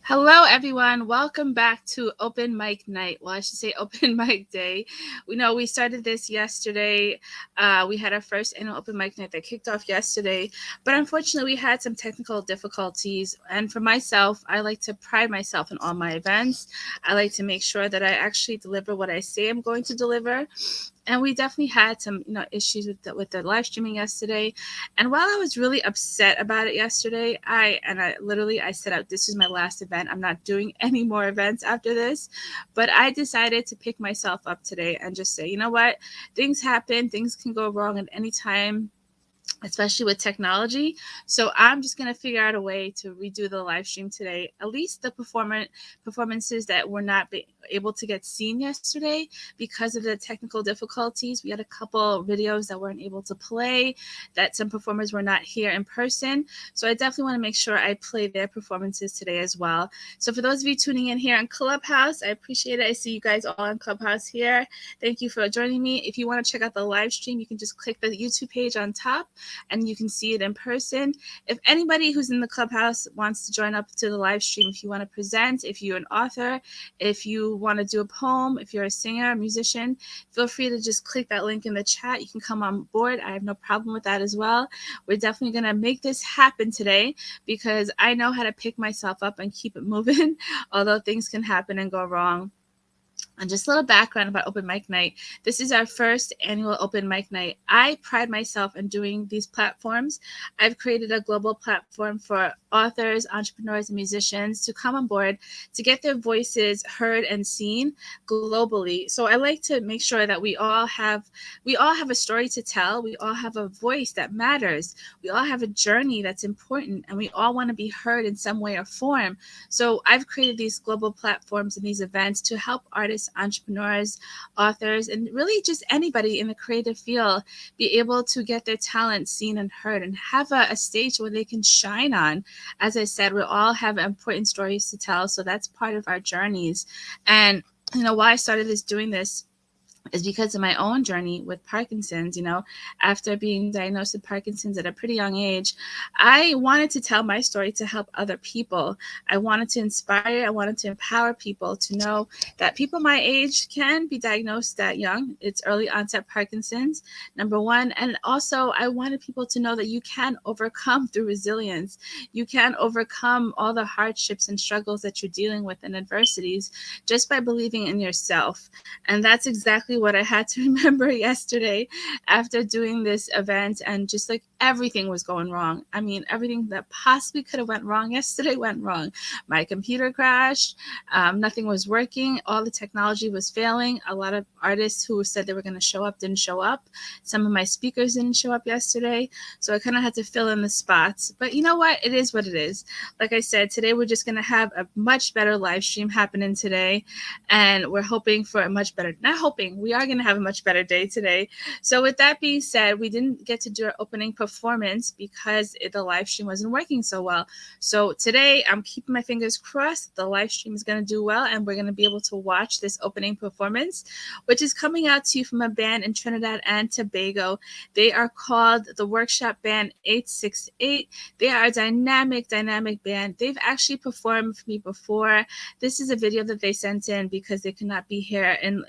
Hello, everyone. Welcome back to Open Mic Night. Well, I should say Open Mic Day. We know we started this yesterday. We had our first annual Open Mic Night that kicked off yesterday, but unfortunately, we had some technical difficulties. And for myself, I like to pride myself in all my events. I like to make sure that I actually deliver what I say I'm going to deliver. And we definitely had some issues with the live streaming yesterday. And while I was really upset about it yesterday, I set out, this is my last event. I'm not doing any more events after this. But I decided to pick myself up today and just say, you know what, things happen, things can go wrong at any time, especially with technology. So I'm just going to figure out a way to redo the live stream today. At least the performances that were not able to get seen yesterday because of the technical difficulties. We had a couple videos that weren't able to play, that some performers were not here in person. So I definitely want to make sure I play their performances today as well. So for those of you tuning in here on Clubhouse, I appreciate it. I see you guys all on Clubhouse here. Thank you for joining me. If you want to check out the live stream, you can just click the YouTube page on top and you can see it in person. If anybody who's in the Clubhouse wants to join up to the live stream, if you want to present, if you're an author, if you want to do a poem, if you're a singer, a musician, feel free to just click that link in the chat. You can come on board. I have no problem with that as well. We're definitely going to make this happen today because I know how to pick myself up and keep it moving, although things can happen and go wrong. And just a little background about Open Mic Night. This is our first annual Open Mic Night. I pride myself in doing these platforms. I've created a global platform for authors, entrepreneurs, and musicians to come on board to get their voices heard and seen globally. So I like to make sure that we all have a story to tell. We all have a voice that matters. We all have a journey that's important, and we all want to be heard in some way or form. So I've created these global platforms and these events to help artists, entrepreneurs, authors, and really just anybody in the creative field be able to get their talent seen and heard and have a stage where they can shine on. As I said, we all have important stories to tell, so that's part of our journeys. And why I started doing this is because of my own journey with Parkinson's. After being diagnosed with Parkinson's at a pretty young age, I wanted to tell my story to help other people. I wanted to inspire, I wanted to empower people to know that people my age can be diagnosed that young. It's early onset Parkinson's, number one. And also, I wanted people to know that you can overcome through resilience. You can overcome all the hardships and struggles that you're dealing with and adversities just by believing in yourself. And that's exactly what I had to remember yesterday after doing this event, and just like everything was going wrong. I mean, everything that possibly could have went wrong yesterday went wrong. My computer crashed. Nothing was working. All the technology was failing. A lot of artists who said they were going to show up didn't show up. Some of my speakers didn't show up yesterday. So I kind of had to fill in the spots. But you know what? It is what it is. Like I said, today we're just going to have a much better live stream happening today. And we're hoping for a much better, not hoping, we are going to have a much better day today. So with that being said, we didn't get to do our opening performance because the live stream wasn't working so well. So today I'm keeping my fingers crossed the live stream is going to do well and we're going to be able to watch this opening performance, which is coming out to you from a band in Trinidad and Tobago. They are called the Workshop Band 868. They are a dynamic band. They've actually performed for me before. This is a video that they sent in because they could not be here in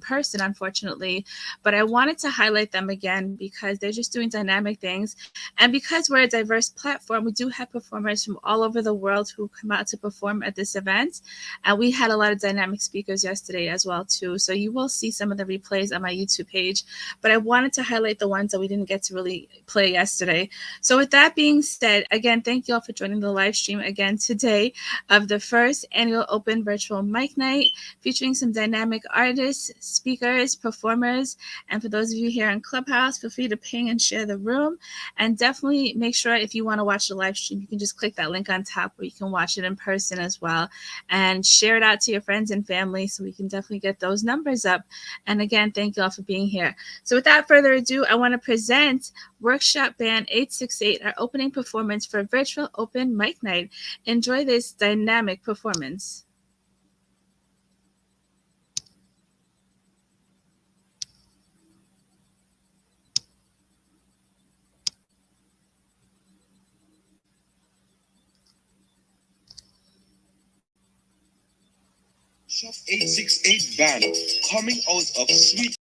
person, unfortunately. But I wanted to highlight them again because they're just doing dynamic things. And because we're a diverse platform, we do have performers from all over the world who come out to perform at this event. And we had a lot of dynamic speakers yesterday as well, too. So you will see some of the replays on my YouTube page. But I wanted to highlight the ones that we didn't get to really play yesterday. So with that being said, again, thank you all for joining the live stream again today of the first annual Open Virtual Mic Night, featuring some dynamic artists, speakers, performers. And for those of you here in Clubhouse, feel free to ping and share the room. And definitely make sure if you want to watch the live stream, you can just click that link on top where you can watch it in person as well. And share it out to your friends and family so we can definitely get those numbers up. And again, thank you all for being here. So without further ado, I want to present Workshop Band 868, our opening performance for Virtual Open Mic Night. Enjoy this dynamic performance. Shop 868 band coming out of Sweet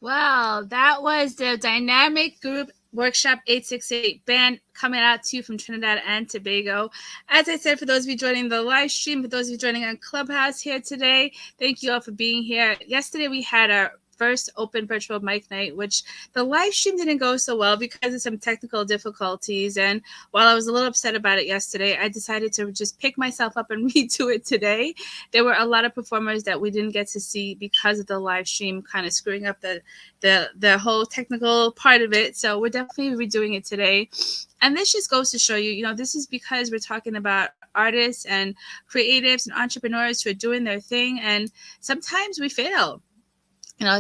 Well, that was the Dynamic Group Workshop 868 band coming out to you from Trinidad and Tobago. As I said, for those of you joining the live stream, for those of you joining on Clubhouse here today, thank you all for being here. Yesterday we had our first open virtual mic night, which the live stream didn't go so well because of some technical difficulties. And while I was a little upset about it yesterday, I decided to just pick myself up and redo it today. There were a lot of performers that we didn't get to see because of the live stream kind of screwing up the whole technical part of it. So we're definitely redoing it today. And this just goes to show you, this is because we're talking about artists and creatives and entrepreneurs who are doing their thing. And sometimes we fail.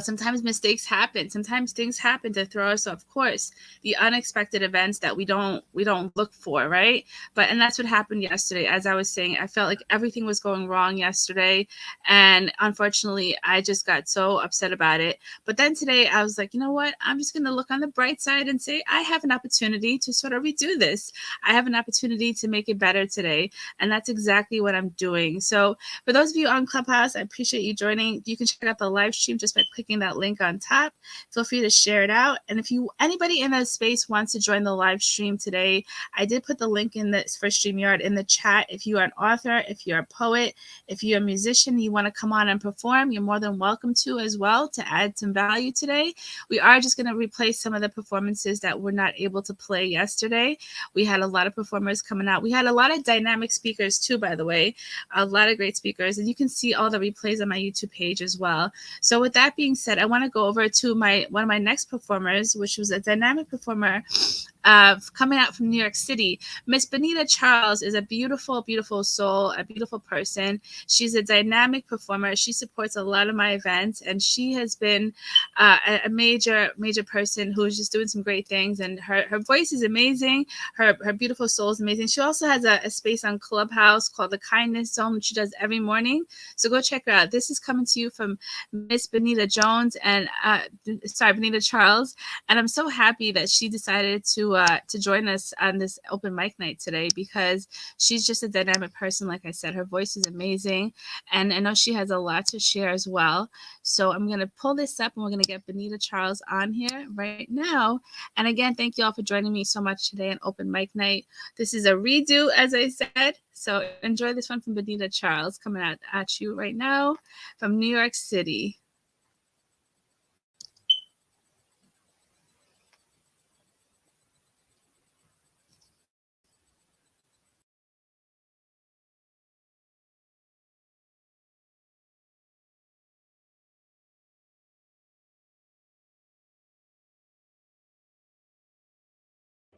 Sometimes mistakes happen. Sometimes things happen to throw us off course. The unexpected events that we don't look for, right? And that's what happened yesterday. As I was saying, I felt like everything was going wrong yesterday, and unfortunately, I just got so upset about it. But then today, I was like, you know what? I'm just going to look on the bright side and say I have an opportunity to sort of redo this. I have an opportunity to make it better today, and that's exactly what I'm doing. So, for those of you on Clubhouse, I appreciate you joining. You can check out the live stream just by clicking that link on top. Feel free to share it out. And if anybody in that space wants to join the live stream today, I did put the link in this for StreamYard in the chat. If you are an author, if you're a poet, if you're a musician, you want to come on and perform, you're more than welcome to as well to add some value today. We are just going to replace some of the performances that were not able to play yesterday. We had a lot of performers coming out. We had a lot of dynamic speakers too, by the way, a lot of great speakers. And you can see all the replays on my YouTube page as well. So with that being said, I want to go over to one of my next performers, which was a dynamic performer coming out from New York City. Miss Benita Charles is a beautiful, beautiful soul, a beautiful person. She's a dynamic performer. She supports a lot of my events, and she has been a major, major person who is just doing some great things. And her voice is amazing. Her beautiful soul is amazing. She also has a space on Clubhouse called the Kindness Zone, which she does every morning. So go check her out. This is coming to you from Miss Benita Jones and Benita Charles. And I'm so happy that she decided to join us on this open mic night today, because she's just a dynamic person. Like I said, her voice is amazing, and I know she has a lot to share as well. So I'm going to pull this up, and we're going to get Benita Charles on here right now. And again, thank you all for joining me so much today on open mic night. This is a redo, as I said. So enjoy this one from Benita Charles, coming out at you right now from New York City.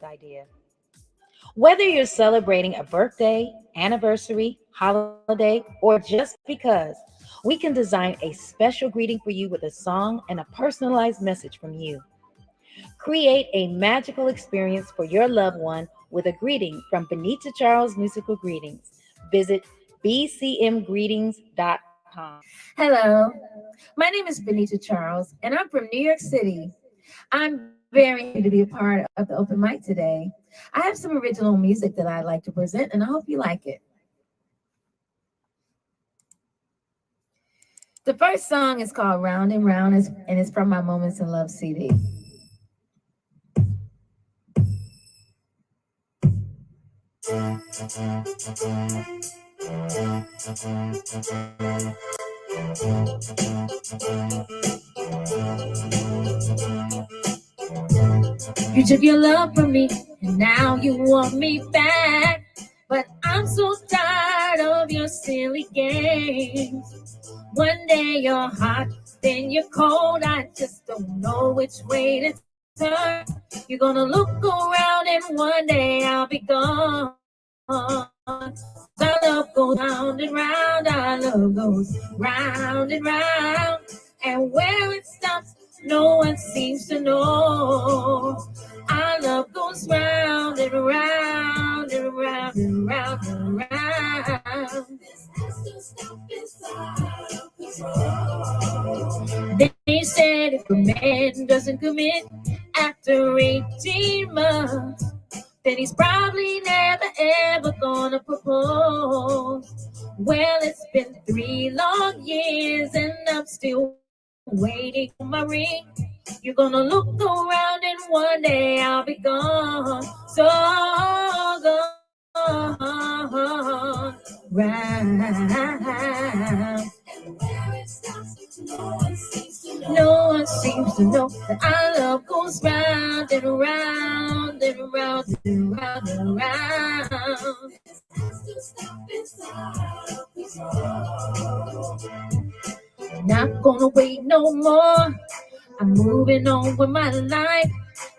Idea. Whether you're celebrating a birthday, anniversary, holiday, or just because, we can design a special greeting for you with a song and a personalized message from you. Create a magical experience for your loved one with a greeting from Benita Charles Musical Greetings. Visit bcmgreetings.com. Hello, my name is Benita Charles, and I'm from New York City. I'm very happy to be a part of the open mic today. I have some original music that I'd like to present, and I hope you like it. The first song is called Round and Round, and it's from my Moments in Love CD. You took your love from me, and now you want me back. But I'm so tired of your silly games. One day you're hot, then you're cold. I just don't know which way to turn. You're gonna look around, and one day I'll be gone. Our love goes round and round. Our love goes round and round. And where it stops, no one seems to know. Our love goes round and round and round and round and round. This has to stop. It's out of control. They said if a man doesn't commit after 18 months, then he's probably never ever gonna propose. Well, it's been 3 long years and I'm still waiting for my ring. You're gonna look around and one day I'll be gone. So gone. Round. No one seems to know that our love goes round and round and round and round and round. Not gonna wait no more. I'm moving on with my life,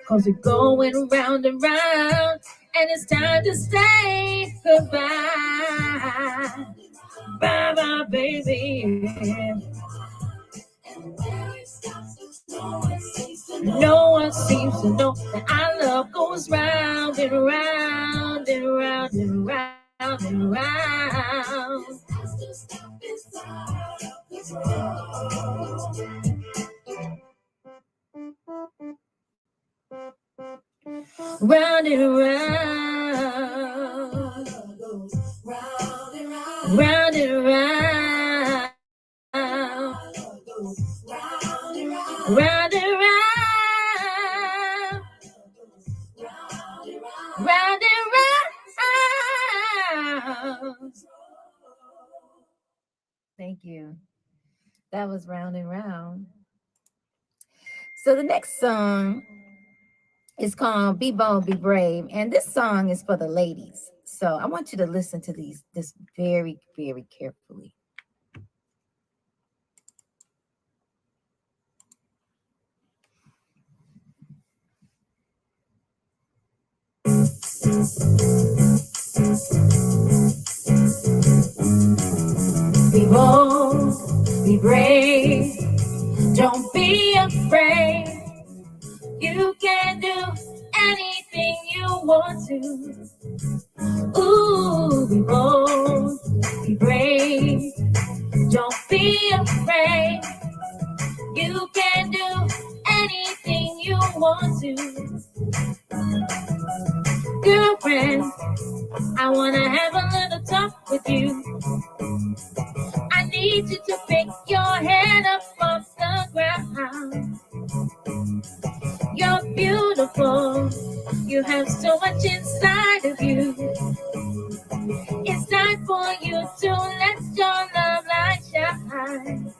'cause we're going round and round, and it's time to say goodbye. Bye bye, baby. No one seems to know that our love goes round and round and round and round and round. Round and round, round and round, round and round, round and round. Thank you. That was Round and Round. So the next song is called Be Bold, Be Brave. And this song is for the ladies. So I want you to listen to this very, very carefully. Be bold, be brave, don't be afraid. You can do anything you want to. Ooh, be bold, be brave, don't be afraid. You can do anything you want to. Girlfriend, I wanna have a little talk with you. I need you to pick your head up off the ground. You're beautiful, you have so much inside of you. It's time for you to let your love light shine.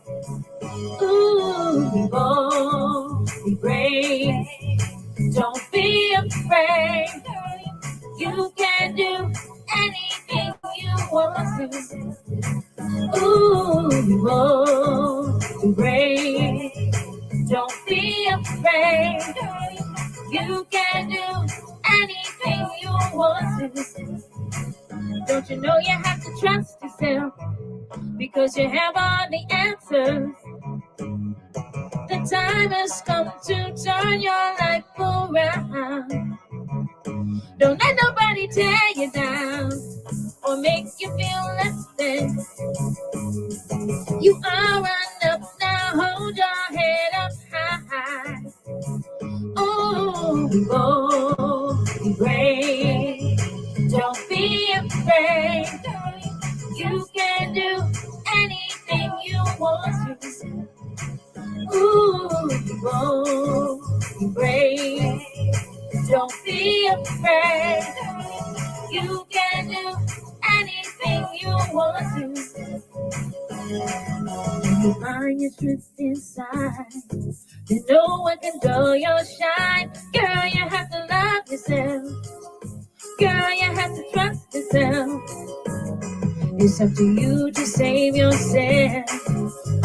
Ooh, be bold, be brave, don't be afraid. You can do anything you want to. Ooh, be bold, be brave, don't be afraid. You can do anything you want to. Don't you know you have to trust yourself, because you have all the answers. The time has come to turn your life around. Don't let nobody tear you down or make you feel less than. You are enough now, hold your head up high. Oh, be bold, be brave, don't be afraid. You can do anything you want to. Ooh, be bold, be brave, don't be afraid. You can do anything you want to. When you find your truth inside, then no one can dull your shine. Girl, you have to love yourself. Girl, you have to trust yourself. It's up to you to save yourself.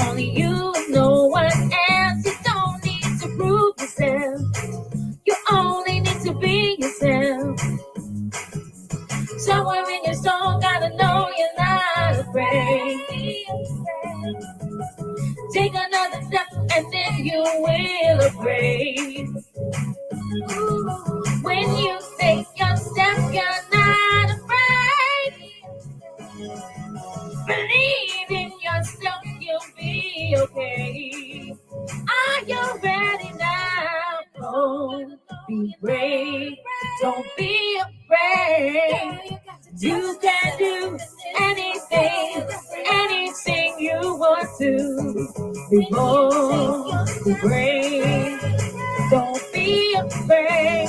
Only you and no one else. You don't need to prove yourself. You only need to be yourself. Somewhere in your soul, gotta know you're not afraid. Take another step and then you will afraid. When you take your step, you're not afraid. Believe in yourself, you'll be okay. Are you ready now? Oh, be brave, don't be afraid. You can do anything, anything you want to. Be bold, be brave, afraid.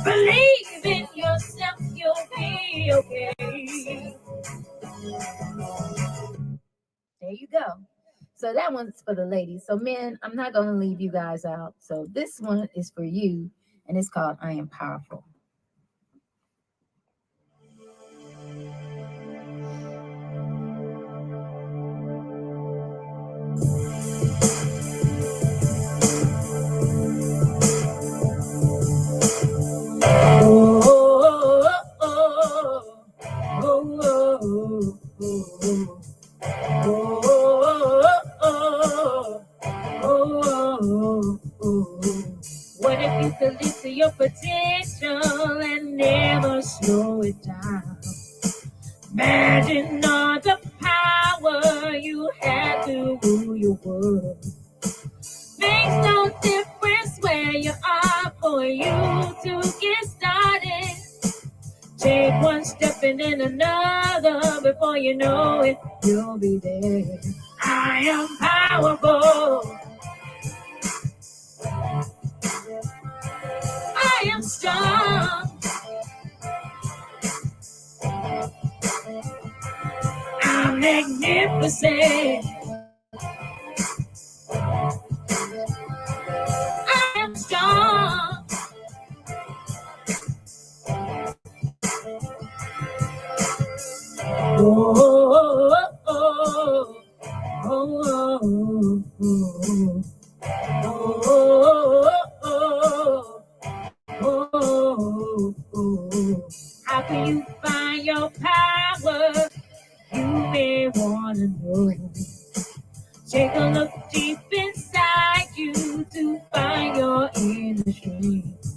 Believe in yourself, you'll be okay. There you go. So that one's for the ladies. So men, I'm not going to leave you guys out. So this one is for you, and it's called I Am Powerful. What if you could live to your potential and never slow it down? Imagine all the power you had to rule your world. Makes no difference where you are for you to get started. Take one step and then another. Before you know it, you'll be there. I am powerful. I am strong. I'm magnificent. I am strong. Oh, oh, oh, oh, oh, oh, oh. How can you find your power? You may want to know. Take a look deep inside you to find your inner strength.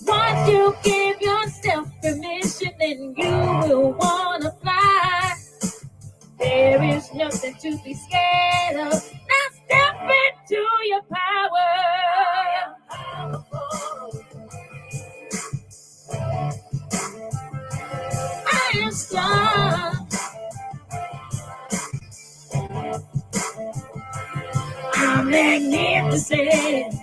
Once you give yourself permission, then you will want to fly. There is nothing to be scared of. Now step into your power. I am strong. I'm magnificent.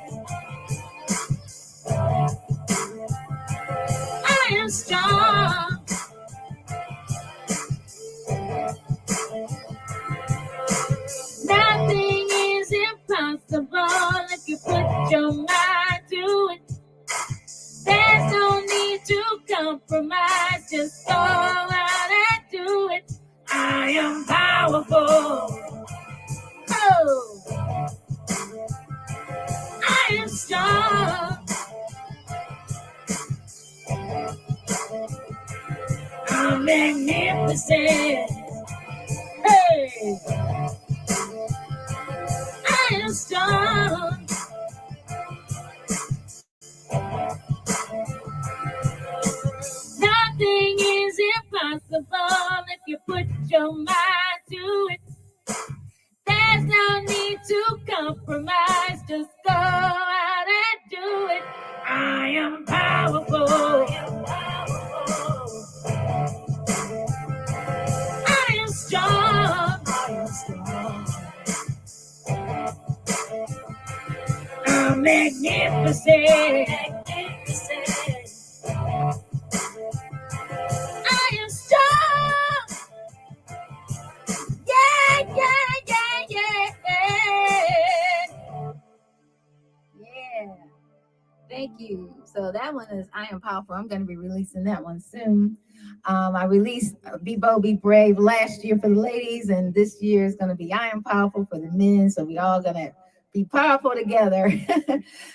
I am strong. Nothing is impossible if you put your mind to it. There's no need to compromise. Just go out and do it. I am powerful. Oh, I am strong. I'm magnificent. Hey, I am strong. Nothing is impossible if you put your mind to it. There's no need to compromise. Just go out and do it. I am powerful. I am strong. I'm magnificent. I am strong. Yeah, yeah, yeah, yeah. Yeah. Thank you. So that one is I Am Powerful. I'm going to be releasing that one soon. I released Be Bold, Be Brave last year for the ladies, and this year is going to be I Am Powerful for the men. So we all going to be powerful together.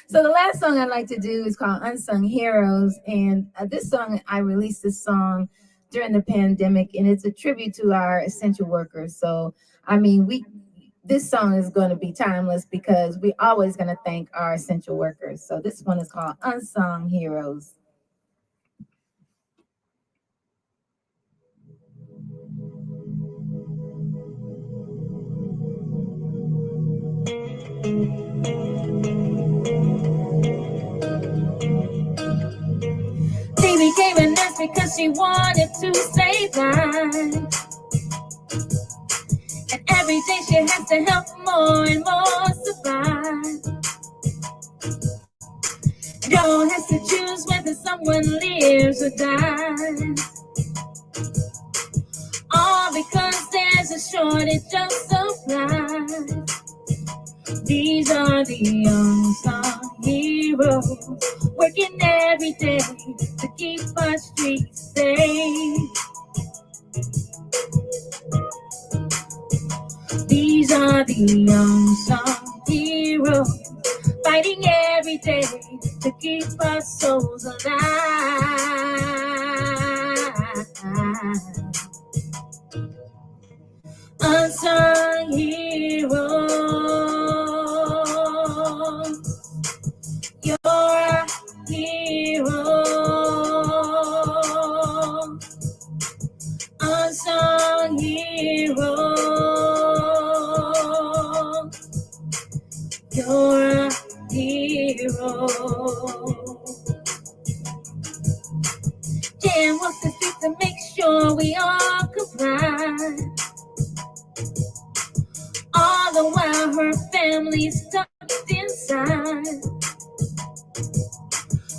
So the last song I'd like to do is called Unsung Heroes. And this song, I released this song during the pandemic, and it's a tribute to our essential workers. So, I mean, this song is going to be timeless because we always going to thank our essential workers. So this one is called Unsung Heroes. She became a nurse because she wanted to save lives. And every day she has to help more and more survive. all has to choose whether someone lives or dies. All because there's a shortage of supplies. These are the unsung heroes, working every day to keep our streets safe. These are the unsung heroes, fighting every day to keep our souls alive. Unsung heroes, you're a hero. Unsung hero, you're a hero. Jan walks the streets to make sure we all comply. All the while her family's tucked inside.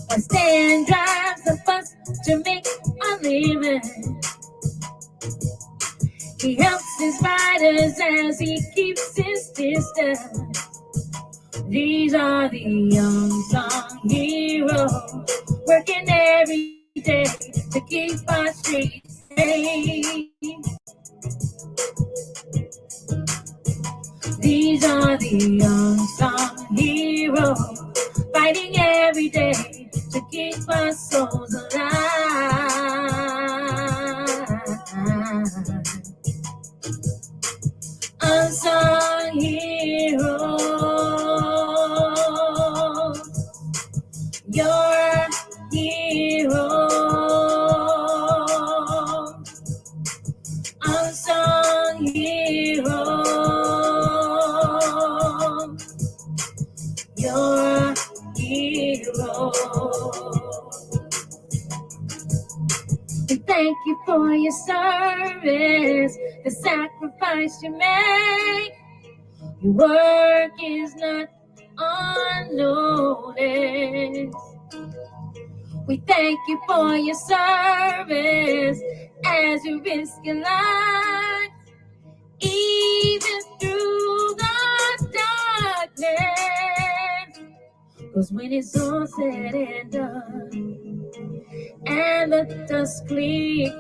While Stan drives the bus to make a living, he helps his riders as he keeps his distance. These are the unsung heroes, working every day to keep our streets safe. These are the unsung heroes, fighting every day to keep our souls alive. Unsung heroes, you're a hero. Unsung heroes, you're a hero. We thank you for your service, the sacrifice you make. Your work is not unnoticed. We thank you for your service as you risk your life, even through the darkness. 'Cause when it's all said and done, and the dust clears,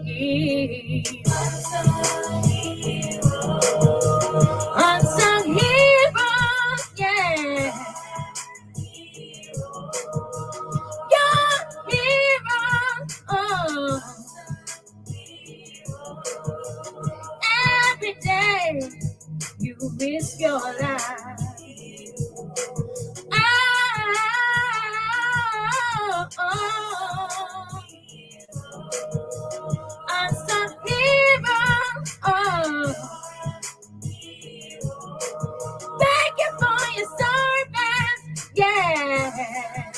unsung heroes, yeah. Your heroes, oh. Every day you risk your life. Unsung heroes, oh. Thank you for your service, yeah.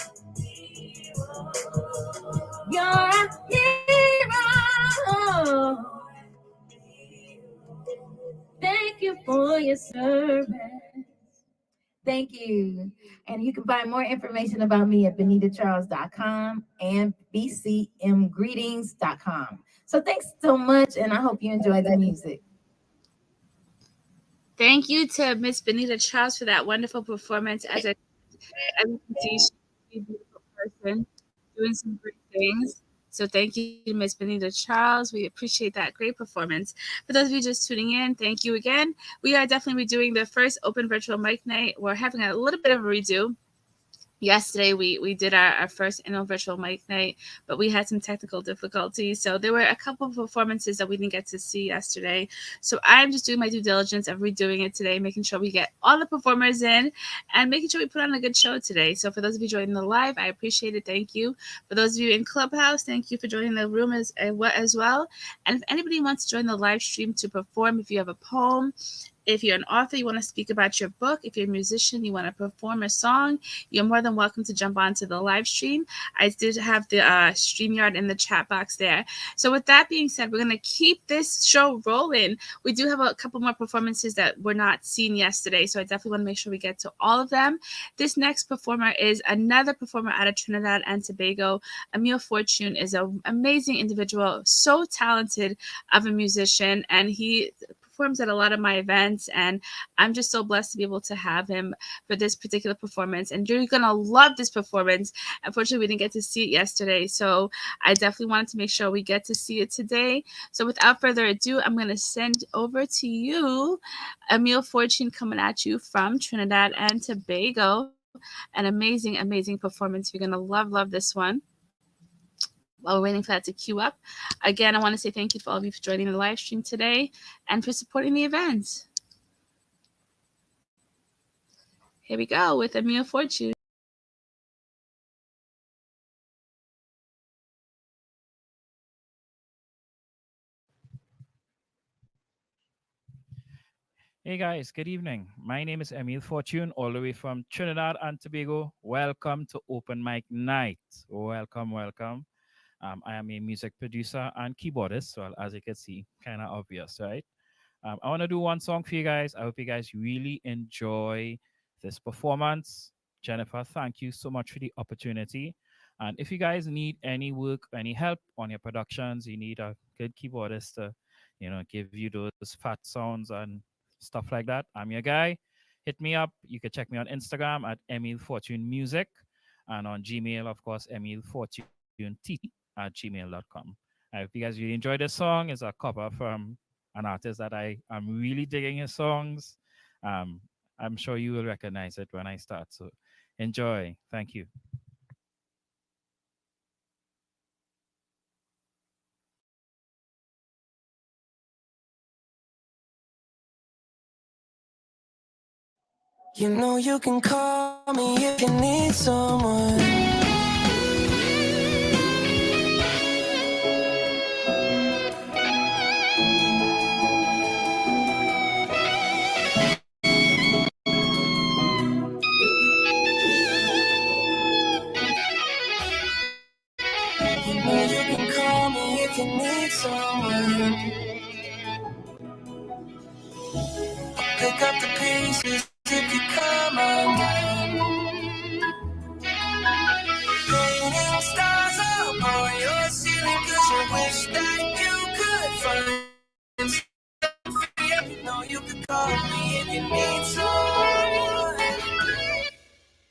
You're a hero. Thank you for your service. Thank you. And you can find more information about me at benitacharles.com and bcmgreetings.com. So thanks so much, and I hope you enjoy the music. Thank you to Miss Benita Charles for that wonderful performance. As you can see, she's a beautiful person doing some great things. So thank you, Miss Benita Charles. We appreciate that great performance. For those of you just tuning in, thank you again. We are definitely redoing the first open virtual mic night. We're having a little bit of a redo. Yesterday we did our first annual virtual mic night, but we had some technical difficulties, so there were a couple of performances that we didn't get to see yesterday. So I'm just doing my due diligence of redoing it today, making sure we get all the performers in and making sure we put on a good show today. So for those of you joining the live, I appreciate it. Thank you. For those of you in Clubhouse, thank you for joining the room as well. And if anybody wants to join the live stream to perform, if you have a poem, If you're an author, you want to speak about your book. If you're a musician, you want to perform a song, you're more than welcome to jump onto the live stream. I did have the StreamYard in the chat box there. So with that being said, we're going to keep this show rolling. We do have a couple more performances that were not seen yesterday, so I definitely want to make sure we get to all of them. This next performer is another performer out of Trinidad and Tobago. Emile Fortune is an amazing individual, so talented of a musician, and he performs at a lot of my events, and I'm just so blessed to be able to have him for this particular performance. And you're gonna love this performance. Unfortunately, we didn't get to see it yesterday, so I definitely wanted to make sure we get to see it today. So without further ado, I'm gonna send over to you Emile Fortune, coming at you from Trinidad and Tobago. An amazing, amazing performance. You're gonna love this one. While we're waiting for that to queue up, again, I want to say thank you for all of you for joining the live stream today and for supporting the event. Here we go with Emile Fortune. Hey guys, good evening. My name is Emile Fortune, all the way from Trinidad and Tobago. Welcome to Open Mic Night. Welcome. I am a music producer and keyboardist, well, as you can see, kind of obvious, right? I want to do one song for you guys. I hope you guys really enjoy this performance. Jennifer, thank you so much for the opportunity. And if you guys need any work, any help on your productions, you need a good keyboardist to, give you those fat sounds and stuff like that, I'm your guy. Hit me up. You can check me on Instagram at Emile Fortune Music, and on Gmail, of course, emilefortunet@gmail.com. I hope you guys really enjoy this song. It's a cover from an artist that I'm really digging his songs. I'm sure you will recognize it when I start. So enjoy. Thank you. You know you can call me if you need someone. You know you can call me if you need someone. I'll pick up the pieces if you come undone. Raining stars up on your ceiling 'cause you wish that you could find something free. You know you can call me if you need someone.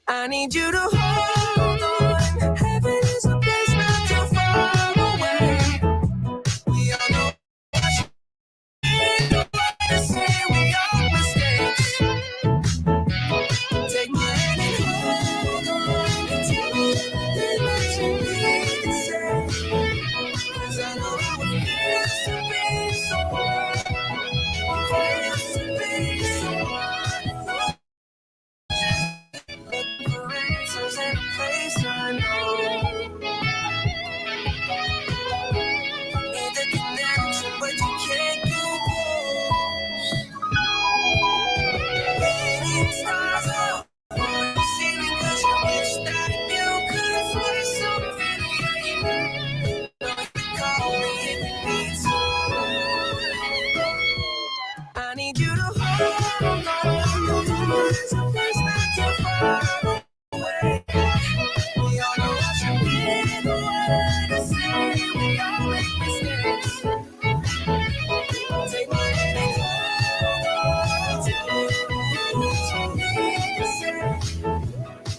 I need you to hold on. Heaven is a place not too far away. We all know what you need. To say we all mistakes. Take my hand and hold on. And tell me everything that you need to say. 'Cause I know I was used to be someone. Used to be someone. For answers in a place I know. Need the connection, but you can't go close. Raining stars up on the ceiling 'cause you wish that you could find something here. Know you can call me if you need someone. I need you to hold on. There's a place not too far away. We all know what you need. The word to say we all make mistakes. Take my hand and hold on. Tell me everything that you need to say.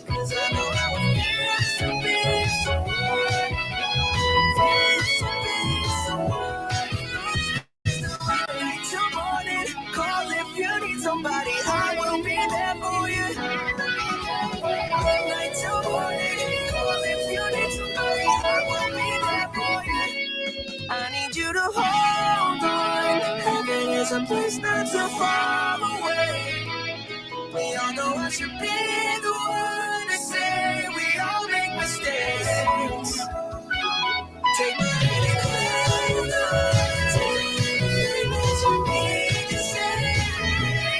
'Cause I know I was used to be someone. Used to be someone. Night to morning, call if you need somebody. I will be there for you. Night to morning, call if you need somebody. I will be there for you. I need you to hold on. Heaven is a place not too far away. We all know I should be the one to say we all make mistakes. Take my hand and hold on. Tell me everything that you need to say.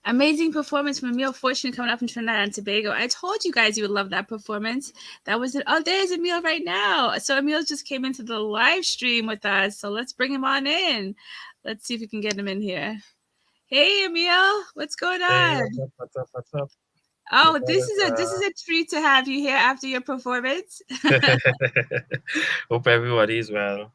Amazing performance from Emile Fortune coming up from Trinidad and Tobago. I told you guys you would love that performance. That was it. Oh, there's Emile right now. So Emile just came into the live stream with us. So let's bring him on in. Let's see if we can get him in here. Hey, Emile, what's going on? Hey, what's up? Oh, this is a treat to have you here after your performance. Hope everybody's well.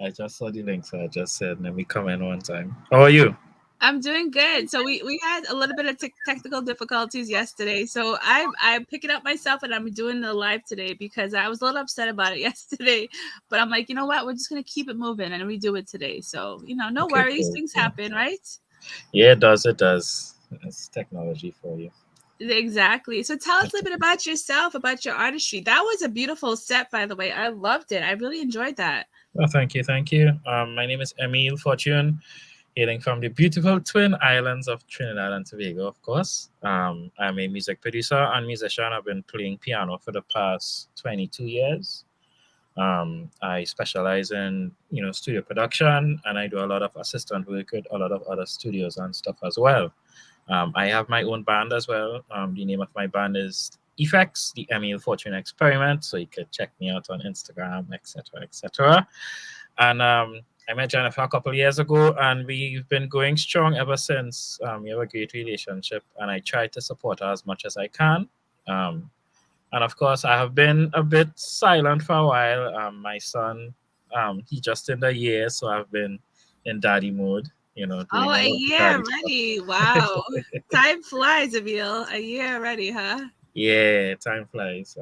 I just saw the link, so I just said, let me come in one time. How are you? I'm doing good. So we had a little bit of technical difficulties yesterday. So I'm picking up myself and I'm doing the live today because I was a little upset about it yesterday. But I'm like, you know what? We're just gonna keep it moving and redo it today. So no Okay, worries. cool, Things cool. happen, right? Yeah, it does. It's technology for you. Exactly. So tell us a little bit about yourself, about your artistry. That was a beautiful set, by the way. I loved it. I really enjoyed that. Well, thank you. My name is Emile Fortune, hailing from the beautiful Twin Islands of Trinidad and Tobago, of course. I'm a music producer and musician. I've been playing piano for the past 22 years. I specialize in, studio production, and I do a lot of assistant work with a lot of other studios and stuff as well. I have my own band as well. The name of my band is Effects, the Emile Fortune Experiment. So you could check me out on Instagram, etc., etc. And I met Jennifer a couple of years ago, and we've been going strong ever since. We have a great relationship, and I try to support her as much as I can. And of course, I have been a bit silent for a while. My son, he just turned a year, so I've been in daddy mode, doing Oh, all a of the year daddy stuff. already. Wow. Time flies, Emile. A year already, huh? Yeah, time flies.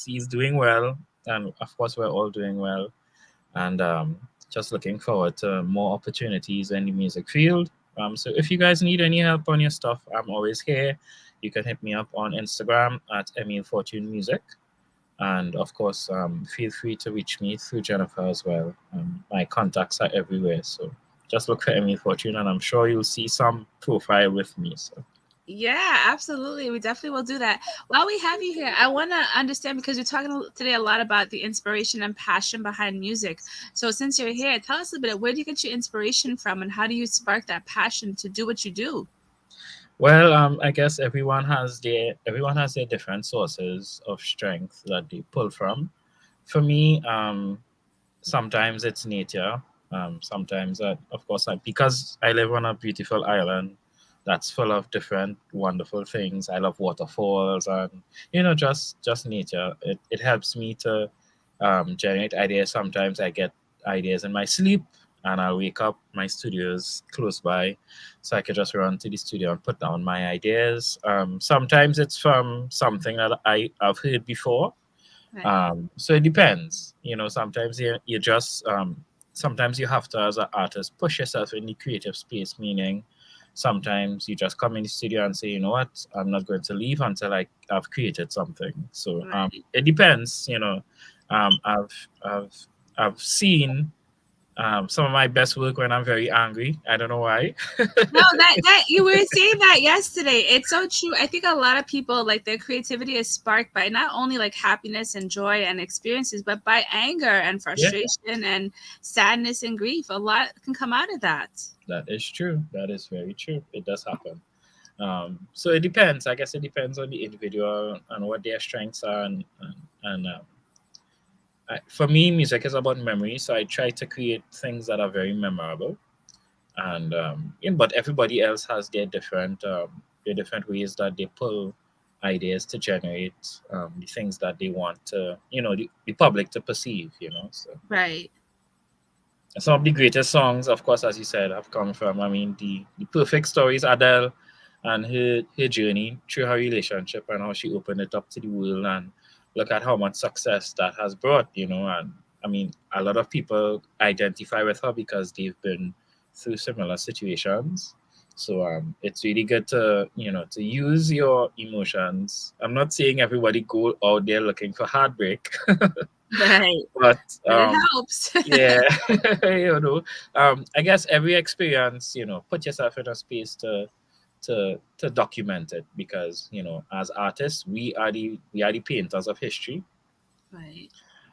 He's doing well, and of course, we're all doing well. And just looking forward to more opportunities in the music field. So if you guys need any help on your stuff, I'm always here. You can hit me up on Instagram at Emile Fortune Music. And of course, feel free to reach me through Jennifer as well. My contacts are everywhere. So just look for Emile Fortune, and I'm sure you'll see some profile with me. So. Yeah, absolutely. We definitely will do that. While we have you here, I want to understand because you're talking today a lot about the inspiration and passion behind music. So since you're here, tell us a bit, where do you get your inspiration from and how do you spark that passion to do what you do? Well, I guess everyone has their different sources of strength that they pull from. For me, sometimes it's nature. Sometimes, of course, because I live on a beautiful island that's full of different wonderful things. I love waterfalls and just nature. It helps me to generate ideas. Sometimes I get ideas in my sleep, and I'll wake up. My studio's close by, so I could just run to the studio and put down my ideas. Sometimes it's from something that I've heard before. Right. So it depends. Sometimes you just sometimes you have to, as an artist, push yourself in the creative space. Meaning, sometimes you just come in the studio and say, you know what, I'm not going to leave until I've created something. So Right. it depends. I've seen some of my best work when I'm very angry. I don't know why. No, that you were saying that yesterday. It's so true. I think a lot of people, like, their creativity is sparked by not only like happiness and joy and experiences, but by anger and frustration and sadness and grief. A lot can come out of that. That is true. That is very true. It does happen. So it depends. I guess it depends on the individual and what their strengths are. And for me, music is about memory. So I try to create things that are very memorable. And but everybody else has their different ways that they pull ideas to generate the things that they want to, the public to perceive. So. Right. Some of the greatest songs, of course, as you said, have come from, the perfect stories, Adele and her journey through her relationship and how she opened it up to the world, and look at how much success that has brought, and a lot of people identify with her because they've been through similar situations. So it's really good to, to use your emotions. I'm not saying everybody go out there looking for heartbreak. Right. But it helps. yeah, I guess every experience, put yourself in a space to document it, because as artists, we are the painters of history. Right.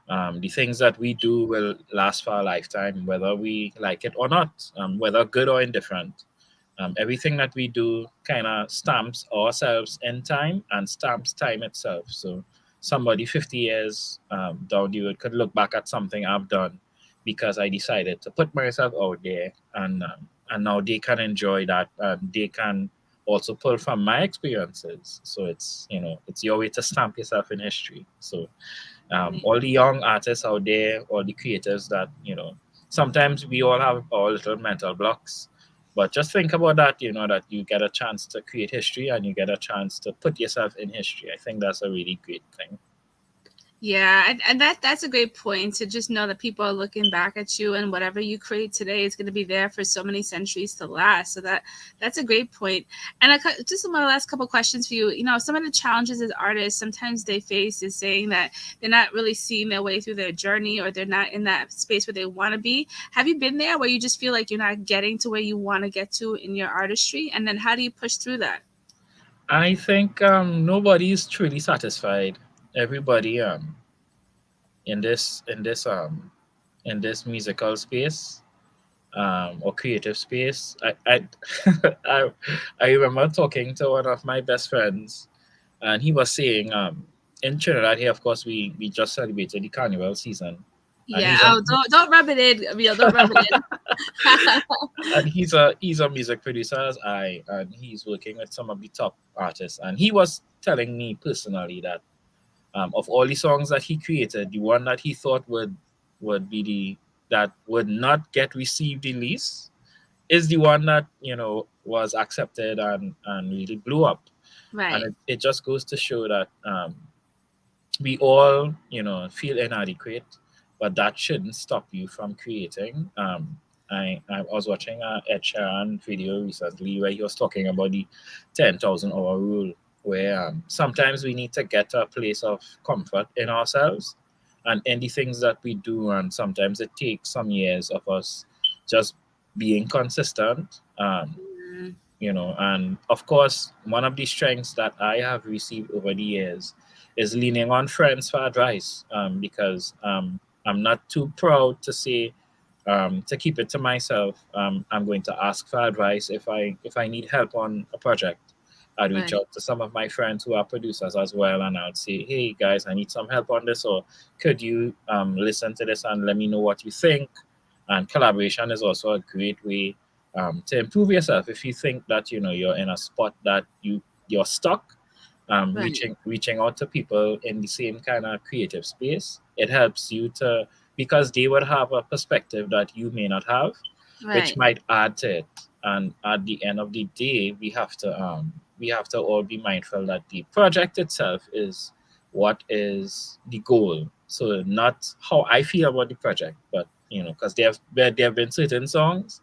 The things that we do will last for a lifetime, whether we like it or not, whether good or indifferent. Everything that we do kind of stamps ourselves in time and stamps time itself. So somebody 50 years down the road could look back at something I've done because I decided to put myself out there, and now they can enjoy that, and they can also pull from my experiences. So it's, it's your way to stamp yourself in history. So all the young artists out there, all the creators that, sometimes we all have our little mental blocks, but just think about that, that you get a chance to create history and you get a chance to put yourself in history. I think that's a really great thing. Yeah, and that's a great point, to just know that people are looking back at you, and whatever you create today is going to be there for so many centuries to last. So that's a great point. And just my last couple questions for you. Some of the challenges as artists sometimes they face is saying that they're not really seeing their way through their journey, or they're not in that space where they want to be. Have you been there where you just feel like you're not getting to where you want to get to in your artistry? And then how do you push through that? I think nobody is truly satisfied. Everybody in this musical space or creative space. I I remember talking to one of my best friends, and he was saying in Trinidad here, of course, we just celebrated the carnival season. And Yeah. he's a, Don't rub it in, Emil. Don't rub it in. and he's a music producer as I, and he's working with some of the top artists. And he was telling me personally that of all the songs that he created, the one that he thought would be that would not get received the least is the one that was accepted and really blew up. Right. And it just goes to show that we all feel inadequate, but that shouldn't stop you from creating. I was watching a Ed Sheeran video recently where he was talking about the 10,000 hour rule, where sometimes we need to get to a place of comfort in ourselves and in the things that we do, and sometimes it takes some years of us just being consistent. And of course, one of the strengths that I have received over the years is leaning on friends for advice, because I'm not too proud to say, to keep it to myself. I'm going to ask for advice if I need help on a project. I'd reach Right. out to some of my friends who are producers as well, and I'd say, hey guys, I need some help on this, or could you listen to this and let me know what you think? And collaboration is also a great way to improve yourself. If you think that you're in a spot that you're stuck, Right. reaching out to people in the same kind of creative space, it helps you to, because they would have a perspective that you may not have, which Right. might add to it. And at the end of the day, we have to all be mindful that the project itself is what is the goal. So not how I feel about the project, but because there have been certain songs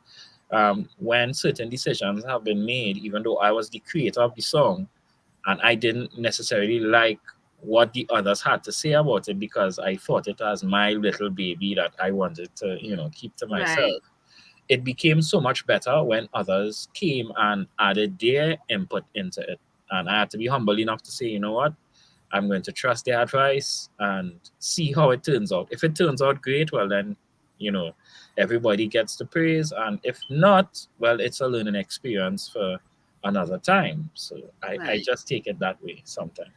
when certain decisions have been made, even though I was the creator of the song, and I didn't necessarily like what the others had to say about it because I thought it as my little baby that I wanted to, keep to myself. Right. It became so much better when others came and added their input into it. And I had to be humble enough to say, you know what, I'm going to trust their advice and see how it turns out. If it turns out great, well, then, everybody gets the praise. And if not, well, it's a learning experience for another time. So I Right. just take it that way sometimes.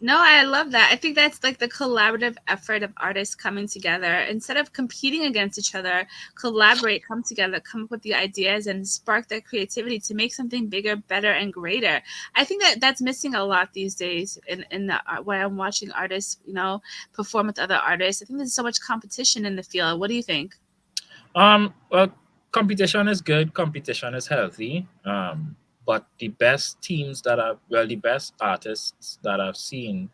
No, I love that. I think that's like the collaborative effort of artists coming together. Instead of competing against each other, collaborate, come together, come up with the ideas and spark their creativity to make something bigger, better, and greater. I think that's missing a lot these days in the when I'm watching artists, perform with other artists. I think there's so much competition in the field. What do you think? Well, competition is good. Competition is healthy. But the best the best artists that I've seen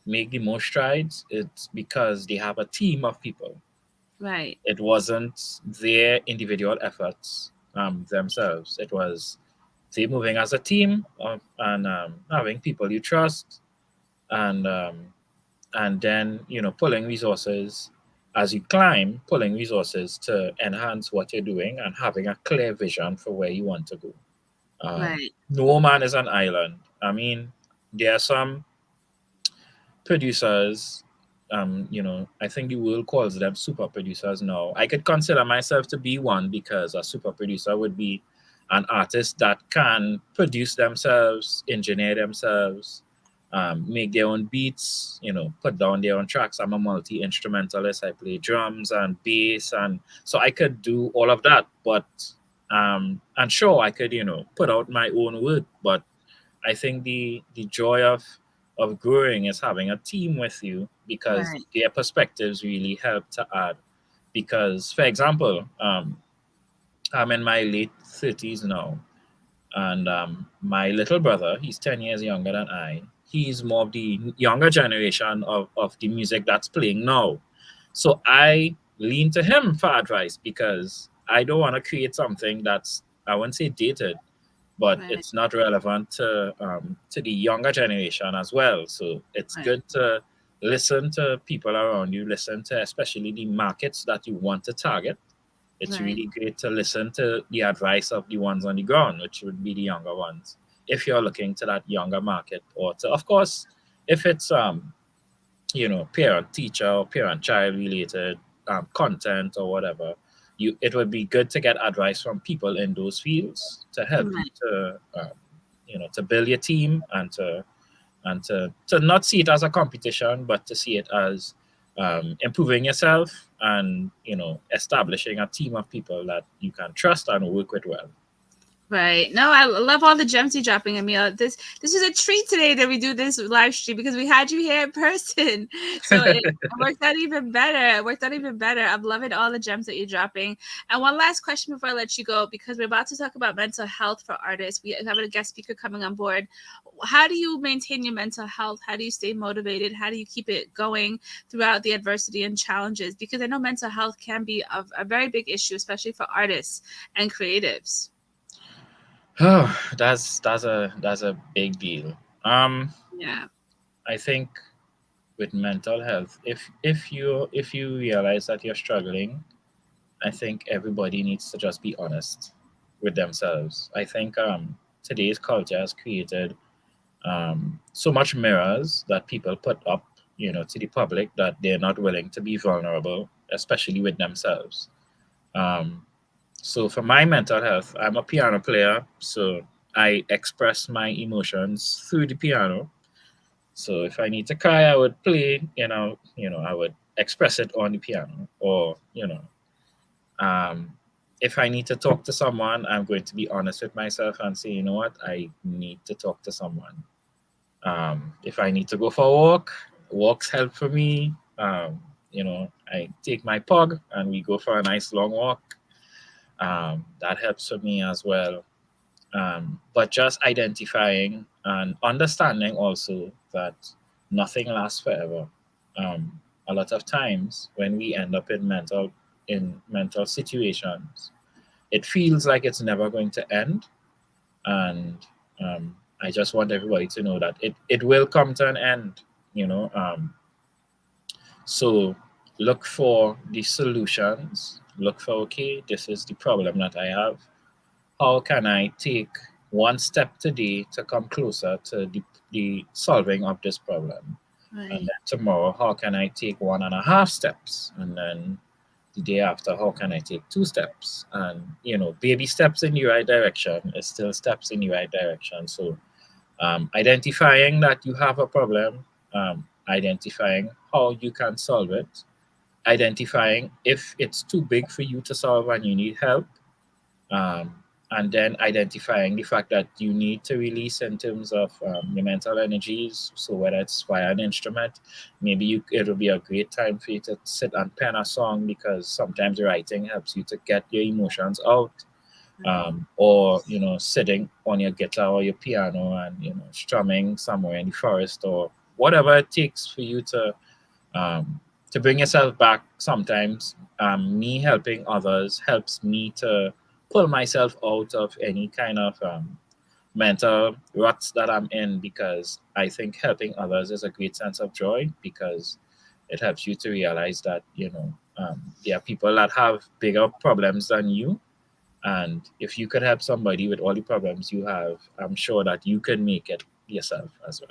make the most strides, it's because they have a team of people. Right. It wasn't their individual efforts themselves. It was they moving as a team and having people you trust, and then pulling resources as you climb, pulling resources to enhance what you're doing and having a clear vision for where you want to go. Right. No man is an island. I mean, there are some producers, I think the world calls them super producers now. I could consider myself to be one because a super producer would be and artists that can produce themselves, engineer themselves, make their own beats, put down their own tracks. I'm a multi-instrumentalist. I play drums and bass, and so I could do all of that. But and sure, I could, put out my own work. But I think the joy of growing is having a team with you, because Right. their perspectives really help to add. Because, for example, I'm in my late 30s now, and my little brother, he's 10 years younger than I. He's more of the younger generation of the music that's playing now. So I lean to him for advice, because I don't want to create something that's, I wouldn't say dated, but Right. it's not relevant to the younger generation as well. So it's Right. good to listen to people around you, listen to especially the markets that you want to target. It's Right. really great to listen to the advice of the ones on the ground, which would be the younger ones. If you're looking to that younger market, or to, of course, if it's parent teacher or parent child related content or whatever, it would be good to get advice from people in those fields to help you Right. to build your team, and to not see it as a competition, but to see it as improving yourself, and establishing a team of people that you can trust and work with well. Right. No, I love all the gems you're dropping, Emil. This is a treat today that we do this live stream, because we had you here in person. So it worked out even better. It worked out even better. I'm loving all the gems that you're dropping. And one last question before I let you go, because we're about to talk about mental health for artists. We have a guest speaker coming on board. How do you maintain your mental health? How do you stay motivated? How do you keep it going throughout the adversity and challenges? Because I know mental health can be a very big issue, especially for artists and creatives. Oh, that's a big deal. Yeah. I think with mental health, if you realize that you're struggling, I think everybody needs to just be honest with themselves. I think today's culture has created so much mirrors that people put up, to the public, that they're not willing to be vulnerable, especially with themselves. Um, so for my mental health, I'm a piano player, so I express my emotions through the piano. So if I need to cry, I would play, I would express it on the piano, or um, if I need to talk to someone, I'm going to be honest with myself and say, you know what, I need to talk to someone. If I need to go for a walk, walks help for me. I take my pug and we go for a nice long walk. That helps for me as well. But just identifying and understanding also that nothing lasts forever. A lot of times when we end up in mental situations, it feels like it's never going to end, and I just want everybody to know that it will come to an end. You know, so look for the solutions. Look for, okay, this is the problem that I have. How can I take one step today to come closer to the solving of this problem? And Right. then tomorrow, how can I take 1.5 steps? And then the day after, how can I take 2 steps? And, baby steps in the right direction is still steps in the right direction. So identifying that you have a problem, identifying how you can solve it, identifying if it's too big for you to solve and you need help, um, and then identifying the fact that you need to release in terms of your mental energies. So whether it's via an instrument, maybe it'll be a great time for you to sit and pen a song, because sometimes writing helps you to get your emotions out. Or sitting on your guitar or your piano and strumming somewhere in the forest, or whatever it takes for you to bring yourself back. Sometimes me helping others helps me to pull myself out of any kind of mental ruts that I'm in, because I think helping others is a great sense of joy, because it helps you to realize that there are people that have bigger problems than you, and if you could help somebody with all the problems you have, I'm sure that you can make it yourself as well.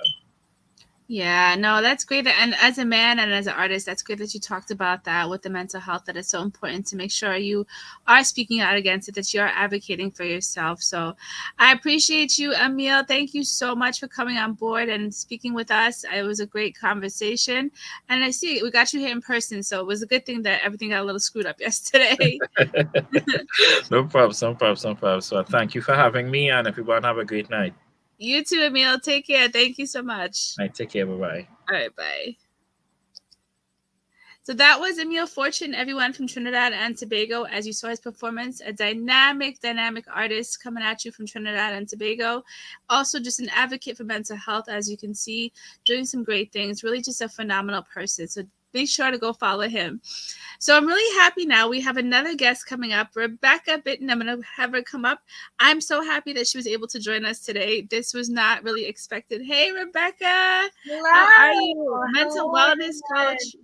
Yeah, no, that's great. And as a man and as an artist, that's great that you talked about that with the mental health, that it's so important to make sure you are speaking out against it, that you are advocating for yourself. So I appreciate you, Emil. Thank you so much for coming on board and speaking with us. It was a great conversation. And I see we got you here in person. So it was a good thing that everything got a little screwed up yesterday. No problem, no problem, no problem. So thank you for having me, and everyone have a great night. You too, Emil. Take care. Thank you so much. All right, take care. Bye bye. All right, bye. So that was Emil Fortune, everyone from Trinidad and Tobago. As you saw his performance, a dynamic artist coming at you from Trinidad and Tobago. Also just an advocate for mental health, as you can see, doing some great things. Really just a phenomenal person. So make sure to go follow him. So I'm really happy now. We have another guest coming up, Rebecca Bitten. I'm going to have her come up. I'm so happy that she was able to join us today. This was not really expected. Hey, Rebecca. Hello. How are you? Mental Hello, wellness everyone. coach.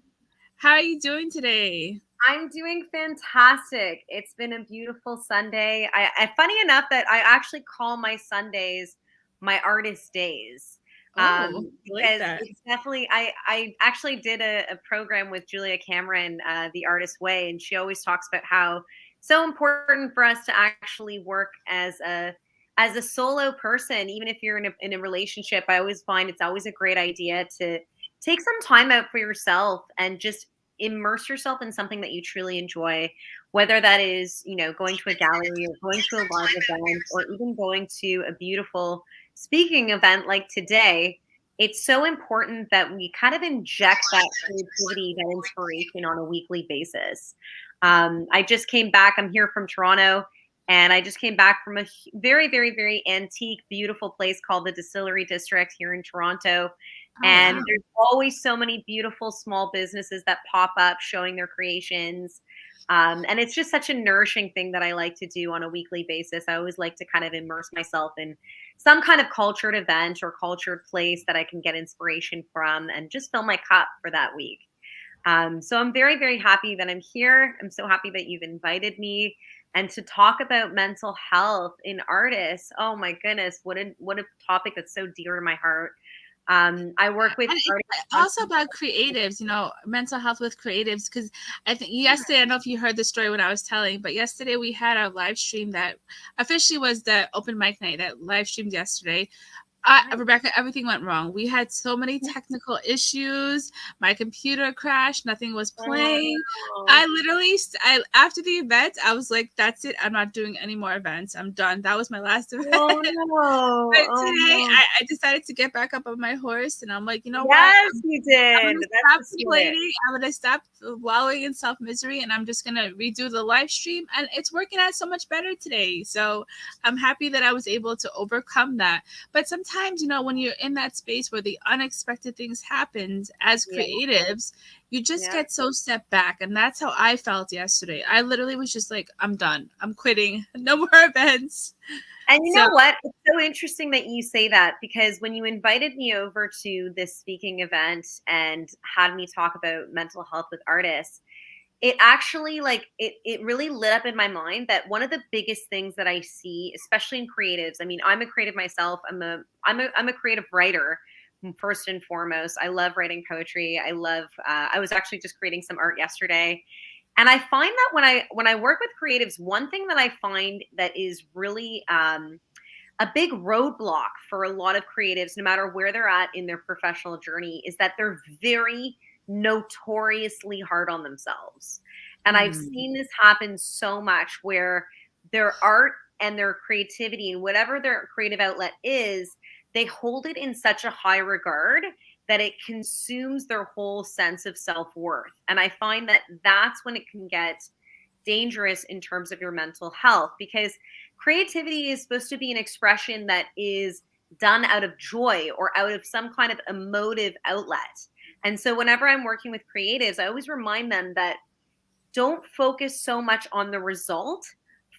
How are you doing today? I'm doing fantastic. It's been a beautiful Sunday. I funny enough that I actually call my Sundays my artist days. I like Because that. it's definitely I actually did a program with Julia Cameron, The Artist Way, and she always talks about how so important for us to actually work as a solo person, even if you're in a relationship. I always find it's always a great idea to take some time out for yourself and just immerse yourself in something that you truly enjoy, whether that is, going to a gallery or going to a live event or even going to a beautiful speaking event like today. It's so important that we kind of inject that creativity, that inspiration on a weekly basis. I just came back. I'm here from Toronto, and I just came back from a very, very, very antique, beautiful place called the Distillery District here in Toronto. And wow. there's always so many beautiful small businesses that pop up showing their creations. And it's just such a nourishing thing that I like to do on a weekly basis. I always like to kind of immerse myself in some kind of cultured event or cultured place that I can get inspiration from and just fill my cup for that week. So I'm very, very happy that I'm here. I'm so happy that you've invited me and to talk about mental health in artists. Oh my goodness, what a topic that's so dear to my heart. I work with And artists. it's also about creatives, mental health with creatives. Because I think yesterday, I don't know if you heard the story when I was telling, but yesterday we had our live stream that officially was the open mic night that live streamed yesterday. Rebecca, everything went wrong. We had so many technical issues. My computer crashed. Nothing was playing. I literally, after the event, I was like, "That's it. I'm not doing any more events. I'm done. That was my last event." Oh no! But Oh, today, no. I decided to get back up on my horse, and I'm like, you know what? Yes, you I'm did. gonna That's stop the spirit. complaining. I'm gonna stop wallowing in self misery, and I'm just gonna redo the live stream. And it's working out so much better today. So I'm happy that I was able to overcome that. But sometimes, when you're in that space where the unexpected things happen as Yeah. creatives, you just Yeah. get so stepped back. And that's how I felt yesterday. I literally was just like, I'm done. I'm quitting. No more events. And you So- know what? It's so interesting that you say that, because when you invited me over to this speaking event and had me talk about mental health with artists, it actually it really lit up in my mind that one of the biggest things that I see, especially in creatives. I mean, I'm a creative myself. I'm a creative writer first and foremost. I love writing poetry. I was actually just creating some art yesterday. And I find that when I work with creatives, one thing that I find that is really a big roadblock for a lot of creatives, no matter where they're at in their professional journey, is that they're very notoriously hard on themselves. And I've seen this happen so much, where their art and their creativity and whatever their creative outlet is, they hold it in such a high regard that it consumes their whole sense of self-worth. And I find that that's when it can get dangerous in terms of your mental health, because creativity is supposed to be an expression that is done out of joy or out of some kind of emotive outlet. And so whenever I'm working with creatives, I always remind them that don't focus so much on the result,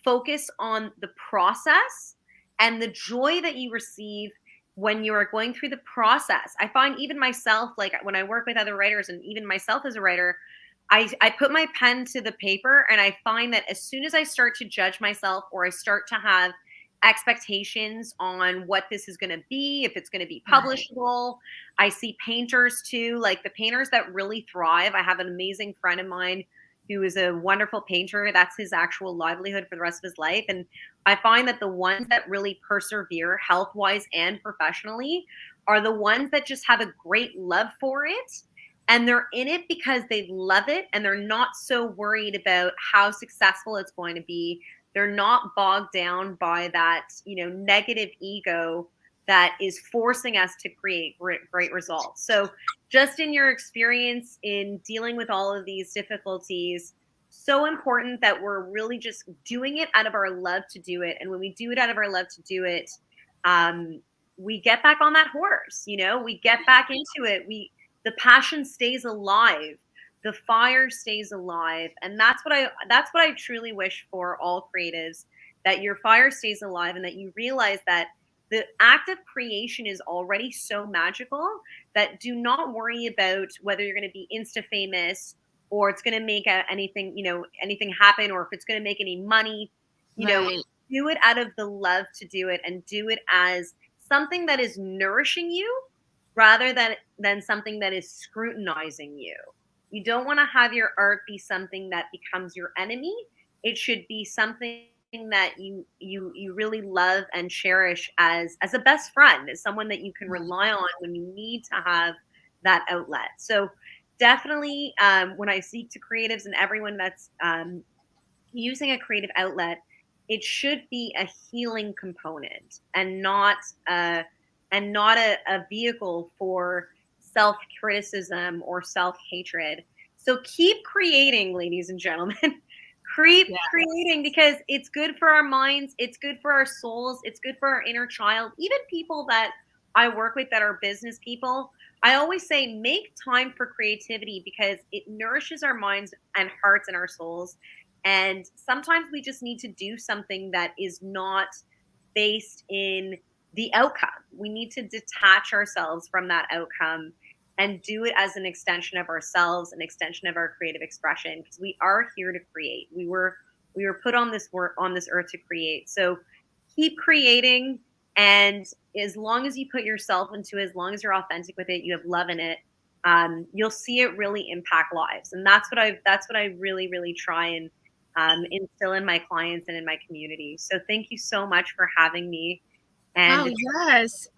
focus on the process and the joy that you receive when you are going through the process. I find even myself, like when I work with other writers and even myself as a writer, I put my pen to the paper, and I find that as soon as I start to judge myself or I start to have expectations on what this is going to be, if it's going to be publishable. I see painters too, like the painters that really thrive. I have an amazing friend of mine who is a wonderful painter. That's his actual livelihood for the rest of his life. And I find that the ones that really persevere health-wise and professionally are the ones that just have a great love for it. And they're in it because they love it, and they're not so worried about how successful it's going to be. They're not bogged down by that, negative ego that is forcing us to create great results. So just in your experience in dealing with all of these difficulties, so important that we're really just doing it out of our love to do it. And when we do it out of our love to do it, we get back on that horse, we get back into it. The passion stays alive. The fire stays alive. And that's what I truly wish for all creatives, that your fire stays alive and that you realize that the act of creation is already so magical that do not worry about whether you're going to be Insta famous or it's going to make anything happen, or if it's going to make any money. Do it out of the love to do it, and do it as something that is nourishing you rather than something that is scrutinizing you. You don't want to have your art be something that becomes your enemy. It should be something that you really love and cherish as a best friend, as someone that you can rely on when you need to have that outlet. So definitely, when I speak to creatives and everyone that's using a creative outlet, it should be a healing component and not a vehicle for self-criticism or self-hatred. So keep creating, ladies and gentlemen. Creating, because it's good for our minds, it's good for our souls, it's good for our inner child. Even people that I work with that are business people, I always say make time for creativity because it nourishes our minds and hearts and our souls. And sometimes we just need to do something that is not based in the outcome. We need to detach ourselves from that outcome and do it as an extension of ourselves, an extension of our creative expression, because we are here to create. We were put on this earth to create. So keep creating, and as long as you put yourself into it, as long as you're authentic with it, you have love in it, you'll see it really impact lives. And that's what I really, really try and instill in my clients and in my community. So thank you so much for having me. And yes.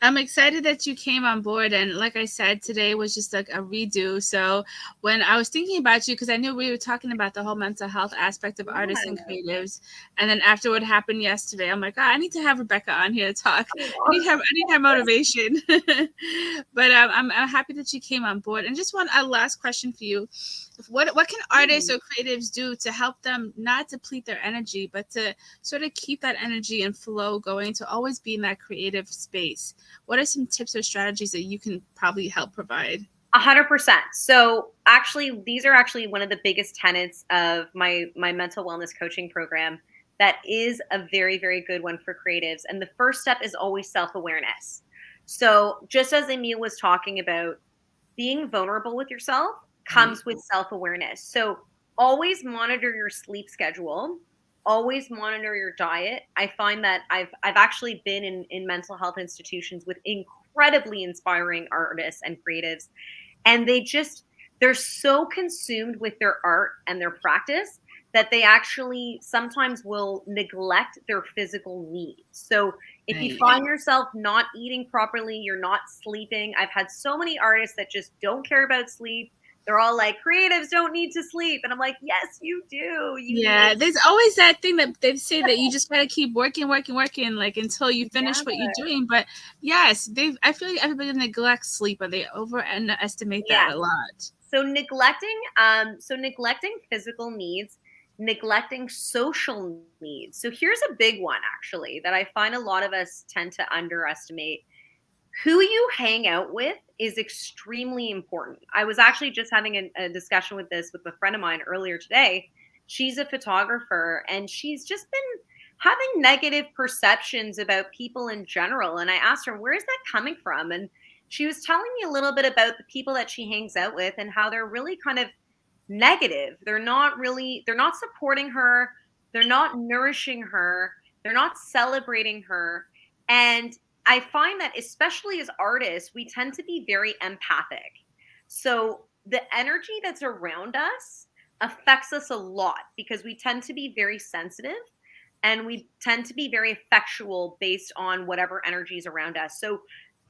I'm excited that you came on board. And like I said, today was just like a redo. So when I was thinking about you, because I knew we were talking about the whole mental health aspect of artists and creatives. And then after what happened yesterday, I'm like, I need to have Rebecca on here to talk. I need her motivation. But I'm happy that you came on board. And just a last question for you. What can artists or creatives do to help them not deplete their energy, but to sort of keep that energy and flow going, to always be in that creative space? What are some tips or strategies that you can probably help provide? 100%. So actually, these are actually one of the biggest tenets of my mental wellness coaching program. That is a very, very good one for creatives. And the first step is always self-awareness. So just as Emile was talking about, being vulnerable with yourself comes with self-awareness. So always monitor your sleep schedule. Always monitor your diet. I find that I've actually been in mental health institutions with incredibly inspiring artists and creatives, and they're so consumed with their art and their practice that they actually sometimes will neglect their physical needs. So if you find yourself not eating properly, you're not sleeping. I've had so many artists that just don't care about sleep. They're all like, creatives don't need to sleep. And I'm like, yes, you do. There's always that thing that they say that you just gotta keep working, like until you finish what you're doing. But yes, I feel like everybody neglects sleep, and they overestimate that a lot. So neglecting physical needs, neglecting social needs. So here's a big one, actually, that I find a lot of us tend to underestimate. Who you hang out with is extremely important. I was actually just having a discussion with a friend of mine earlier today. She's a photographer, and she's just been having negative perceptions about people in general. And I asked her, where is that coming from? And she was telling me a little bit about the people that she hangs out with and how they're really kind of negative. They're not supporting her. They're not nourishing her. They're not celebrating her. And I find that especially as artists, we tend to be very empathic. So the energy that's around us affects us a lot because we tend to be very sensitive and we tend to be very effectual based on whatever energy is around us. So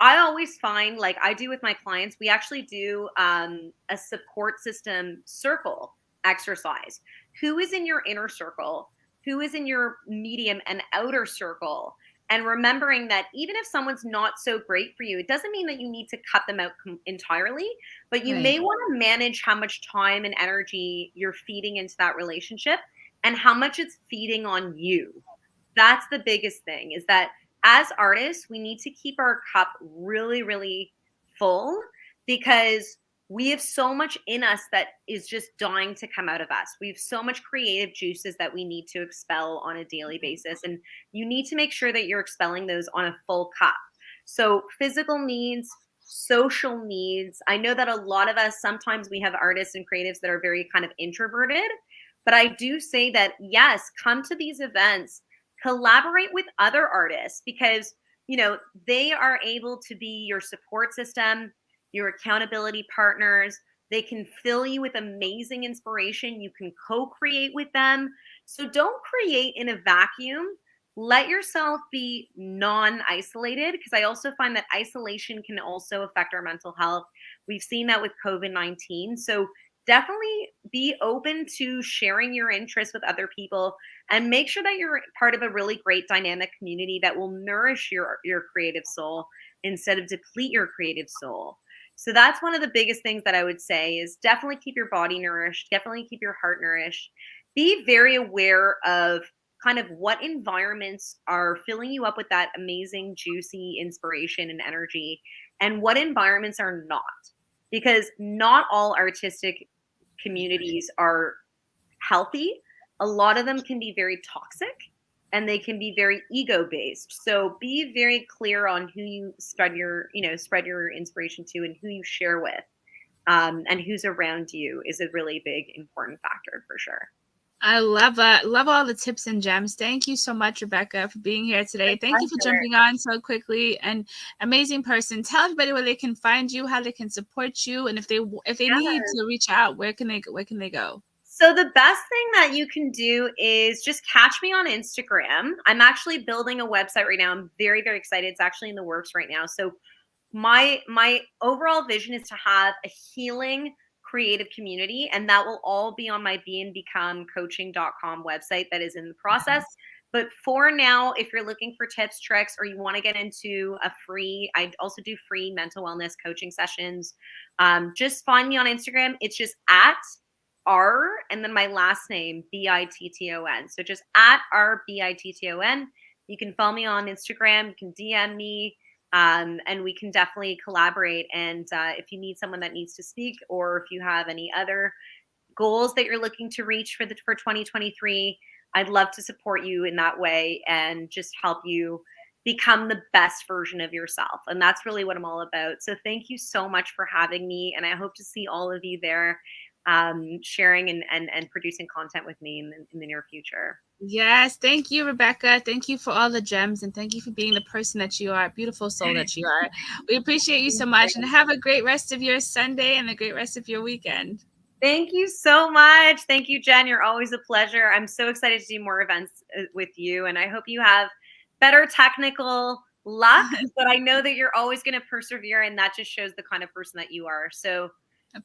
I always find, like I do with my clients, we actually do a support system circle exercise. Who is in your inner circle? Who is in your medium and outer circle? And remembering that even if someone's not so great for you, it doesn't mean that you need to cut them out entirely, but you may Right. want to manage how much time and energy you're feeding into that relationship and how much it's feeding on you. That's the biggest thing, is that as artists, we need to keep our cup really, really full because we have so much in us that is just dying to come out of us. We have so much creative juices that we need to expel on a daily basis. And you need to make sure that you're expelling those on a full cup. So, physical needs, social needs. I know that a lot of us, sometimes we have artists and creatives that are very kind of introverted, but I do say that, yes, come to these events, collaborate with other artists because, they are able to be your support system, your accountability partners. They can fill you with amazing inspiration. You can co-create with them. So don't create in a vacuum. Let yourself be non-isolated, because I also find that isolation can also affect our mental health. We've seen that with COVID-19. So definitely be open to sharing your interests with other people and make sure that you're part of a really great dynamic community that will nourish your creative soul instead of deplete your creative soul. So that's one of the biggest things that I would say is definitely keep your body nourished, definitely keep your heart nourished. Be very aware of kind of what environments are filling you up with that amazing, juicy inspiration and energy, and what environments are not. Because not all artistic communities are healthy. A lot of them can be very toxic and they can be very ego based. So be very clear on who you spread your inspiration to and who you share with, and who's around you is a really big important factor for sure. I love all the tips and gems. Thank you so much, Rebecca, for being here today. Thank you for jumping on so quickly. And amazing person. Tell everybody where they can find you, how they can support you, and if they need to reach out, where can they go? So the best thing that you can do is just catch me on Instagram. I'm actually building a website right now. I'm very, very excited. It's actually in the works right now. So my overall vision is to have a healing creative community, and that will all be on my beandbecomecoaching.com website that is in the process. But for now, if you're looking for tips, tricks, or you want to get into I also do free mental wellness coaching sessions. Just find me on Instagram. It's just at R and then my last name, Bitton. So just at RBITTON. You can follow me on Instagram. You can DM me. And we can definitely collaborate. And if you need someone that needs to speak, or if you have any other goals that you're looking to reach for 2023, I'd love to support you in that way and just help you become the best version of yourself. And that's really what I'm all about. So thank you so much for having me. And I hope to see all of you there sharing and producing content with me in the near future. Yes, thank you, Rebecca. Thank you for all the gems, and thank you for being the person that you are, beautiful soul that you are. We appreciate you so much, and have a great rest of your Sunday and a great rest of your weekend. Thank you so much. Thank you, Jen. You're always a pleasure. I'm so excited to do more events with you, and I hope you have better technical luck, but I know that you're always going to persevere, and that just shows the kind of person that you are. So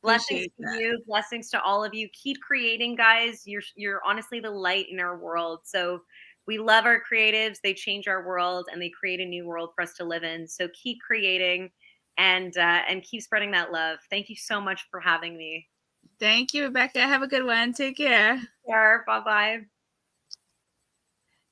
blessings to you, blessings to all of you. Keep creating, guys. You're honestly the light in our world. So we love our creatives. They change our world and they create a new world for us to live in. So keep creating and keep spreading that love. Thank you so much for having me. Thank you, Rebecca. Have a good one. Take care. Sure. Bye-bye.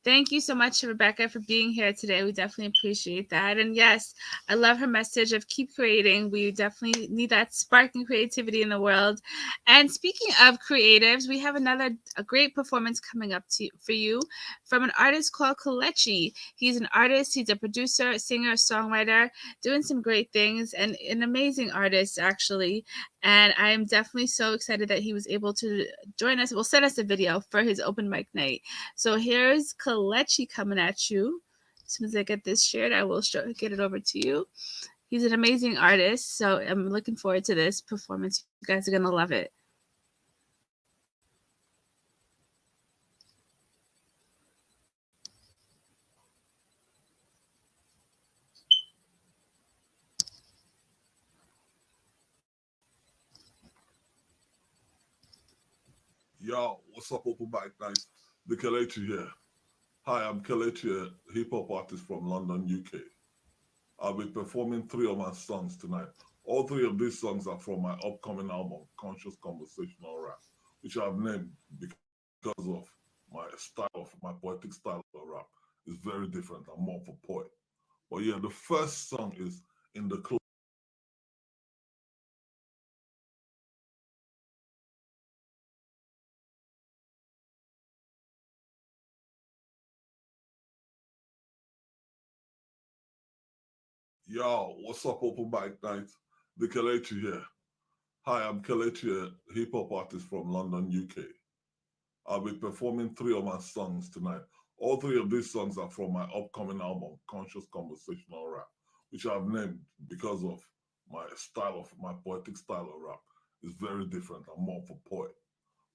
Thank you so much, Rebecca, for being here today. We definitely appreciate that. And yes, I love her message of keep creating. We definitely need that spark and creativity in the world. And speaking of creatives, we have a great performance coming up for you from an artist called Kelechi. He's an artist. He's a producer, singer, songwriter, doing some great things, and an amazing artist, actually. And I am definitely so excited that he was able to join us. We'll send us a video for his open mic night. So here's Kelechi coming at you. As soon as I get this shared, I will get it over to you. He's an amazing artist, so I'm looking forward to this performance. You guys are going to love it. Yo, what's up, Open Mic Night? The Kelechi here. Hi, I'm Kelechi, a hip hop artist from London, UK. I'll be performing 3 of my songs tonight. All 3 of these songs are from my upcoming album, Conscious Conversational Rap, which I've named because of my poetic style of rap. It's very different. I'm more of a poet. But yeah, the first song is In the Club. Yo, what's up, Open Mic Night? The Kelechi here. Hi, I'm Kelechi, a hip hop artist from London, UK. I'll be performing 3 of my songs tonight. All 3 of these songs are from my upcoming album, Conscious Conversational Rap, which I've named because of my poetic style of rap. It's very different. I'm more of a poet.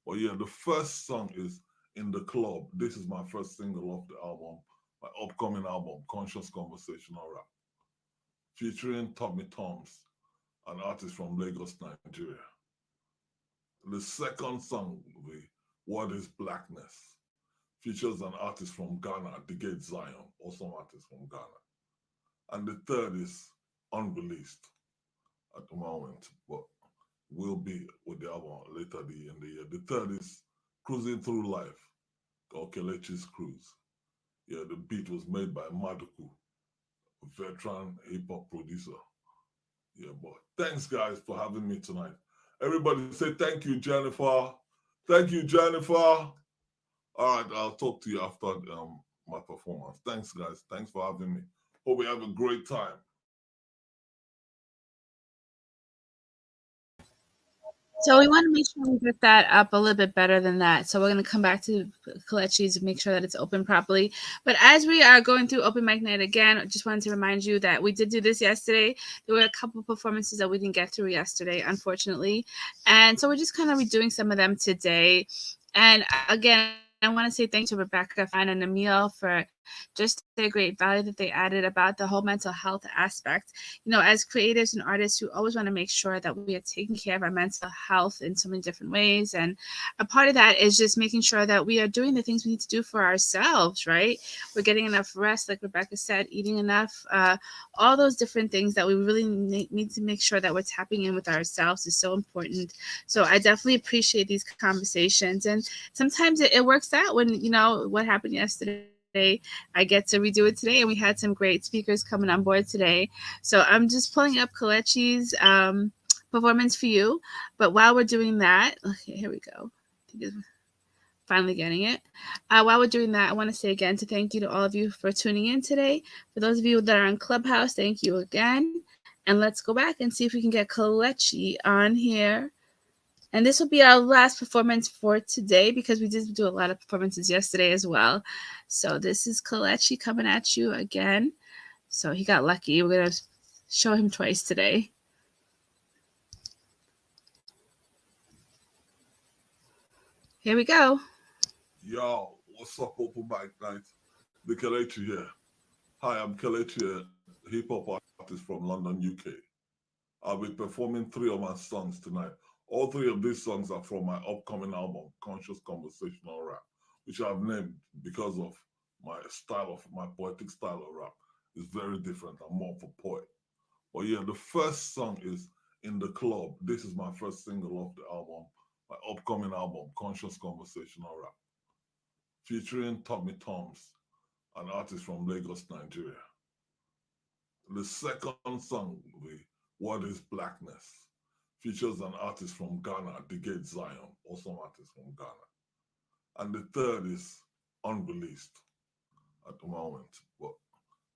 But yeah, the first song is In the Club. This is my first single off the album, my upcoming album, Conscious Conversational Rap, featuring Tommy Toms, an artist from Lagos, Nigeria. The second song will be What is Blackness? Features an artist from Ghana, The Gate Zion, also an artist from Ghana. And the third is Unreleased at the moment, but will be with the album later in the year. The third is Cruising Through Life, or Kelechi's Cruise. Yeah, the beat was made by Maduku, a veteran hip hop producer. Yeah, but thanks, guys, for having me tonight. Everybody say thank you, Jennifer. Thank you, Jennifer. All right, I'll talk to you after my performance. Thanks, guys. Thanks for having me. Hope we have a great time. So we want to make sure we get that up a little bit better than that. So we're going to come back to Kelechi's and make sure that it's open properly. But as we are going through Open Mic Night again, I just wanted to remind you that we did do this yesterday. There were a couple performances that we didn't get through yesterday, unfortunately. And so we're just kind of redoing some of them today. And again, I want to say thanks to Rebecca, Fan, and Emil for just the great value that they added about the whole mental health aspect. You know, as creatives and artists, we always want to make sure that we are taking care of our mental health in so many different ways. And a part of that is just making sure that we are doing the things we need to do for ourselves, right? We're getting enough rest, like Rebecca said, eating enough, all those different things that we really need to make sure that we're tapping in with ourselves is so important. So I definitely appreciate these conversations. And sometimes it works out when, you know, what happened yesterday, I get to redo it today, and we had some great speakers coming on board today. So I'm just pulling up Kelechi's performance for you. But while we're doing that, okay, here we go. I think it's finally getting it. While we're doing that, I want to say again to thank you to all of you for tuning in today. For those of you that are on Clubhouse, thank you again. And let's go back and see if we can get Kelechi on here. And this will be our last performance for today because we did do a lot of performances yesterday as well. So this is Kelechi coming at you again. So he got lucky. We're going to show him twice today. Here we go. Yo, what's up, Open Mic Night? The Kelechi here. Hi, I'm Kelechi, a hip hop artist from London, UK. I'll be performing 3 of my songs tonight. All 3 of these songs are from my upcoming album, Conscious Conversational Rap, which I've named because of my poetic style of rap. It's very different. I'm more of a poet. But yeah, the first song is In the Club. This is my first single off the album, my upcoming album, Conscious Conversational Rap, featuring Tommy Toms, an artist from Lagos, Nigeria. The second song will be What is Blackness? Features an artist from Ghana, The Gate Zion, also an artist from Ghana. And the third is Unreleased at the moment, but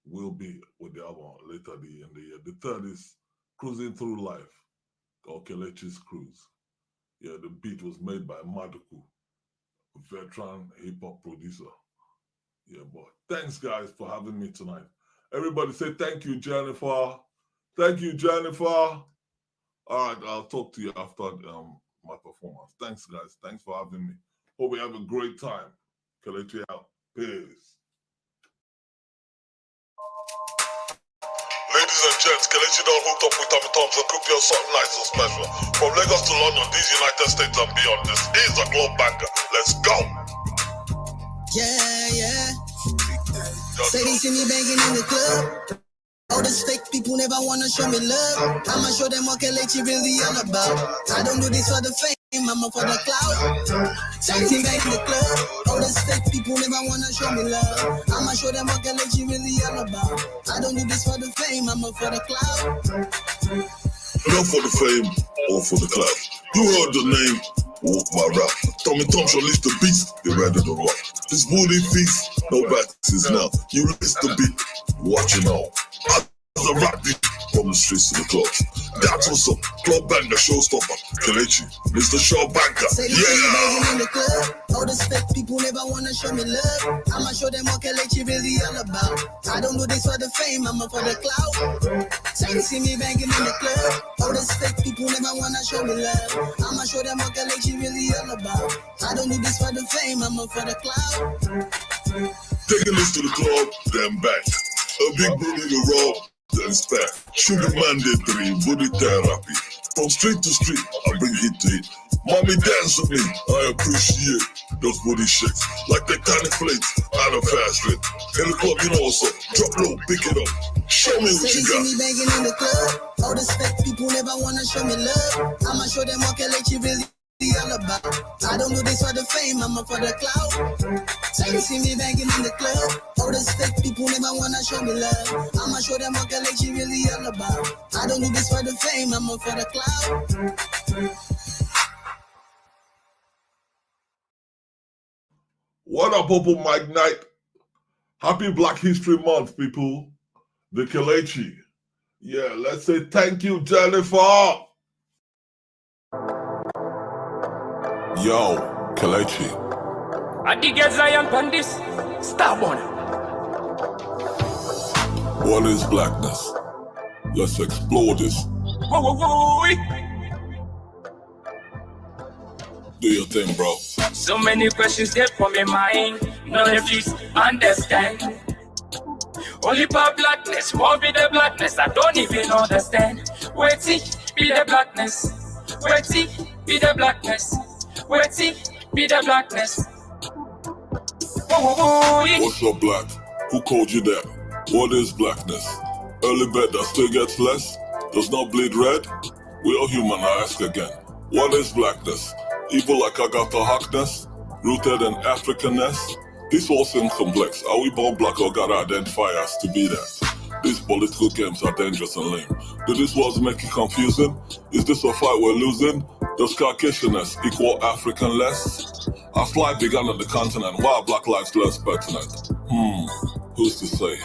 will be with the album later in the year. The third is Cruising Through Life, called Kelechi's Cruise. Yeah, the beat was made by Maduku, a veteran hip hop producer. Yeah, boy. Thanks, guys, for having me tonight. Everybody say thank you, Jennifer. Thank you, Jennifer. All right, I'll talk to you after my performance. Thanks, guys. Thanks for having me. Hope we have a great time. Kelechi out. Peace. Ladies and gents, Kelechi done hooked up with Tommy Thompson. Cook you something nice and special. From Lagos to London, these United States and beyond. This is a club banger. Let's go. Yeah. Say they see me banging in the club. All these fake people never wanna show me love. I'ma show them what Kelechi really all about. I don't do this for the fame, I'm for the clout. Say they back in the club. All these fake people never wanna show me love. I'ma show them what Kelechi really all about. I don't do this for the fame, I'm for the clout. Not for the fame or for the clout. You heard the name, walk my rap. Tommy Thompson leaves the beast, get ready to rock. This booty feast, no backsies now. You list the beat, watching all. I rap beat from the streets to the clubs. That's what's up. Club banger, showstopper. Kelechi, Mr. Show Banker. Say they see me banging in the club. All these fake people never wanna show me love. I'ma show them what Kelechi really all about. I don't do this for the fame, I'm for the clout. Say they see me banging in the club. All these fake people never wanna show me love. I'ma show them what Kelechi really all about. I don't do this for the fame, I'm for the clout. Taking this to the club, then back. A big booty to rob, then stack. Sugar mandatory, booty therapy. From street to street, I bring hit to hit. Mommy dance with me, I appreciate those booty shakes. Like tectonic plates, and a fast rate. In the club, you know what's up. Drop low, pick it up. Show me what Say you they got. see me banging in the club. All these fake people never wanna show me love. I'ma show them what Kelechi really all about. I don't do this for the fame, I'm for the clout. Say you see me banging in the club. All these fake people never wanna show me love. I'ma show them what Kelechi really all about. I don't do this for the fame, I'm for the clout. What up, Open Mic Night? Happy Black History Month, people. The Kelechi. Yeah, let's say thank you, Jennifer. Yo, Kelechi. I dig a Zion Pandis, Starborn. What is blackness? Let's explore this. Whoa. Do your thing, bro. So many questions there for my mind. None of these understand. Only for blackness, what be the blackness? I don't even understand. Wait, see, be the blackness. Wait, see, be the blackness. Wait, see, be the blackness. Whoa. What's up, black? Who called you that? What is blackness? Early bird that still gets less? Does not bleed red? We are human, I ask again. What is blackness? Evil like Agatha Harkness? Rooted in Africanness? This all seems complex. Are we born black or gotta identify us to be that? These political games are dangerous and lame. Do these words make it confusing? Is this a fight we're losing? Does Caucasianness equal African less? As life began on the continent, why are black lives less pertinent? Who's to say?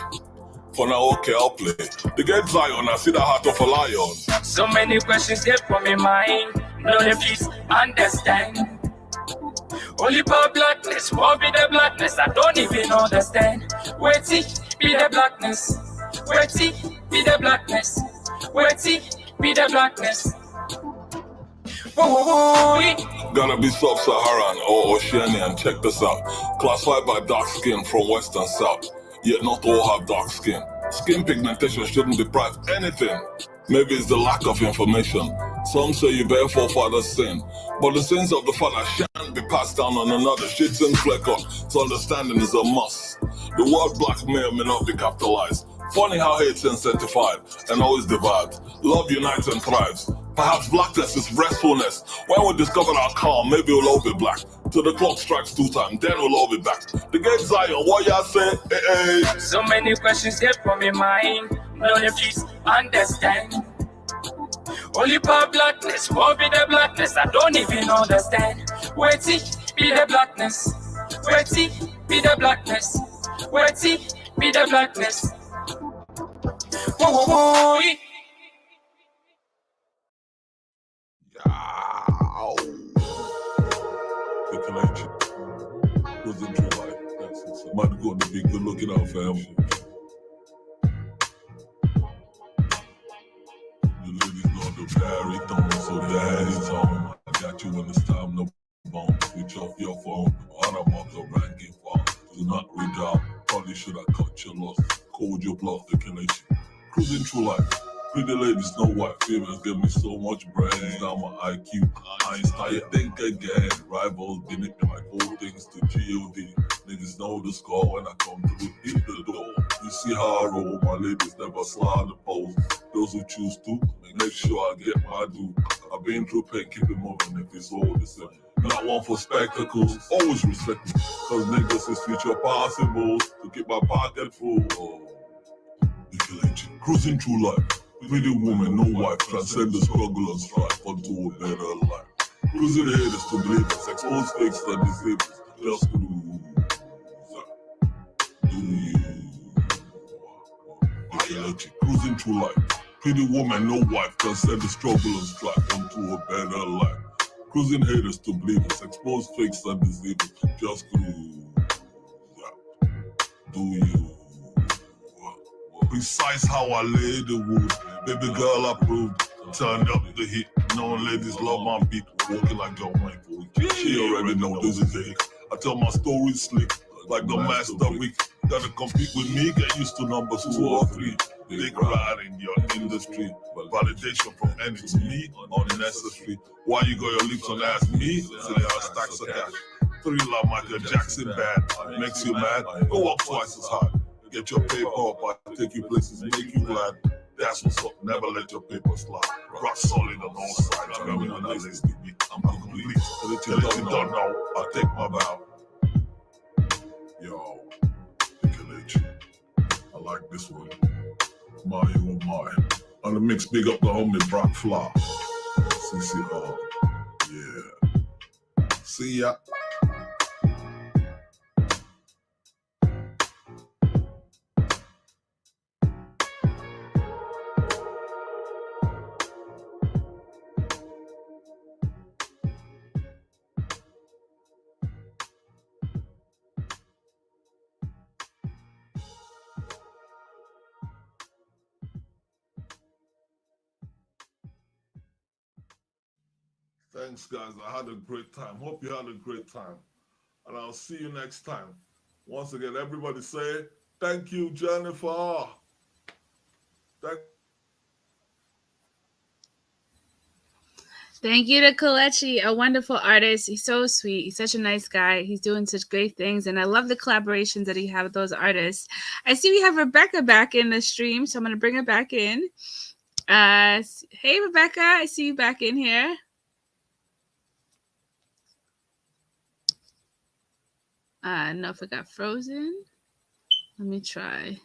For now, okay, I'll play. The game Zion, I see the heart of a lion. So many questions there for my mind. None of these understand. Only for blackness, what be the blackness? I don't even understand. Wait, see, be the blackness. Wait, see, be the blackness. Wait, see, be the blackness. Whoa. Gotta be sub-Saharan or Oceanian, check this out. Classified by dark skin from west and south. Yet not all have dark skin. Skin pigmentation shouldn't deprive anything. Maybe it's the lack of information. Some say you bear forefathers' sin, but the sins of the father shan't be passed down on another. Shit and fleck up, so understanding is a must. The word black may or may not be capitalized. Funny how hate's incentivized and always divides. Love unites and thrives. Perhaps blackness is restfulness. When we discover our calm, maybe we'll all be black. Till the clock strikes 2 times, then we'll all be back. The gate Zion, what y'all say? Hey. So many questions there for my mind. None of these understand. Only for blackness, what be the blackness? I don't even understand. Wait, see, be the blackness. Wait, see, be the blackness. Wait, see, be the blackness. Whoa. cruising through life. Might be going to be good looking out, fam. The ladies know the baritone, so daddy's home. I got you when it's time to bone. Switch off your phone, on a month of ranking phone. Do not read out, probably should have cut your loss. Code your bluff, they can let you. Cruising through life. Pretty ladies, no white females give me so much brains. Down my IQ, Einstein, think again. Rivals beneath me like old things to G.O.D. Niggas know the score when I come through, hit the door. You see how I roll, my ladies never slide the pose. Those who choose to, make sure I get my due. I've been through pain, keep it moving if it's all the same. Not one for spectacles, always respect me. Cause niggas is future possible to keep my pocket full. Cruising through life. Pretty woman, no wife, transcend the struggle and strive onto a better life. Cruising haters to believers, expose fakes and disabled. Just cruise. Do you? Cruising through life. Pretty woman, no wife, transcend the struggle and strive onto a better life. Cruising haters to believers, expose fakes and disabled. Just cruise. Do you? Precise how I lay the wood. Baby girl approved. Turn up the heat. No ladies love my beat. Walking like John Wayne. She already know this is it. I tell my story slick. Like the master week. Gotta compete with me. Get used to numbers 2 or 3. Big ride in your industry. Validation from any to me. Unnecessary. Why you got your lips on ask me? So they are stacks of cash. 3 like Michael Jackson bad. Makes you mad. Go up twice as hard. Get your paper up, I take you places, make you glad. That's what's up, never let your paper slide. Rock solid on all sides, I'm in the next TV. I'm complete, let you don't know, I'll take my bow. Yo, I like this one. My, oh my. On the mix, big up the homie Brock Fly. CCR, yeah. See ya. Thanks, guys. I had a great time. Hope you had a great time. And I'll see you next time. Once again, everybody say, thank you, Jennifer. Thank you to Kelechi, a wonderful artist. He's so sweet. He's such a nice guy. He's doing such great things. And I love the collaborations that he has with those artists. I see we have Rebecca back in the stream, so I'm going to bring her back in. Hey, Rebecca, I see you back in here. No, if it got frozen. Let me try.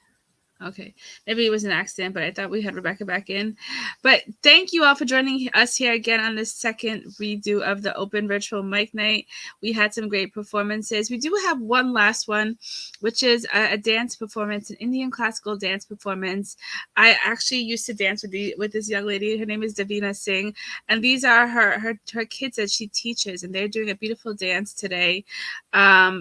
Okay, maybe it was an accident, but I thought we had Rebecca back in. But thank you all for joining us here again on this second redo of the Open Virtual Mic Night. We had some great performances. We do have one last one, which is a dance performance, an Indian classical dance performance. I actually used to dance with this young lady. Her name is Davina Singh, and these are her kids that she teaches, and they're doing a beautiful dance today.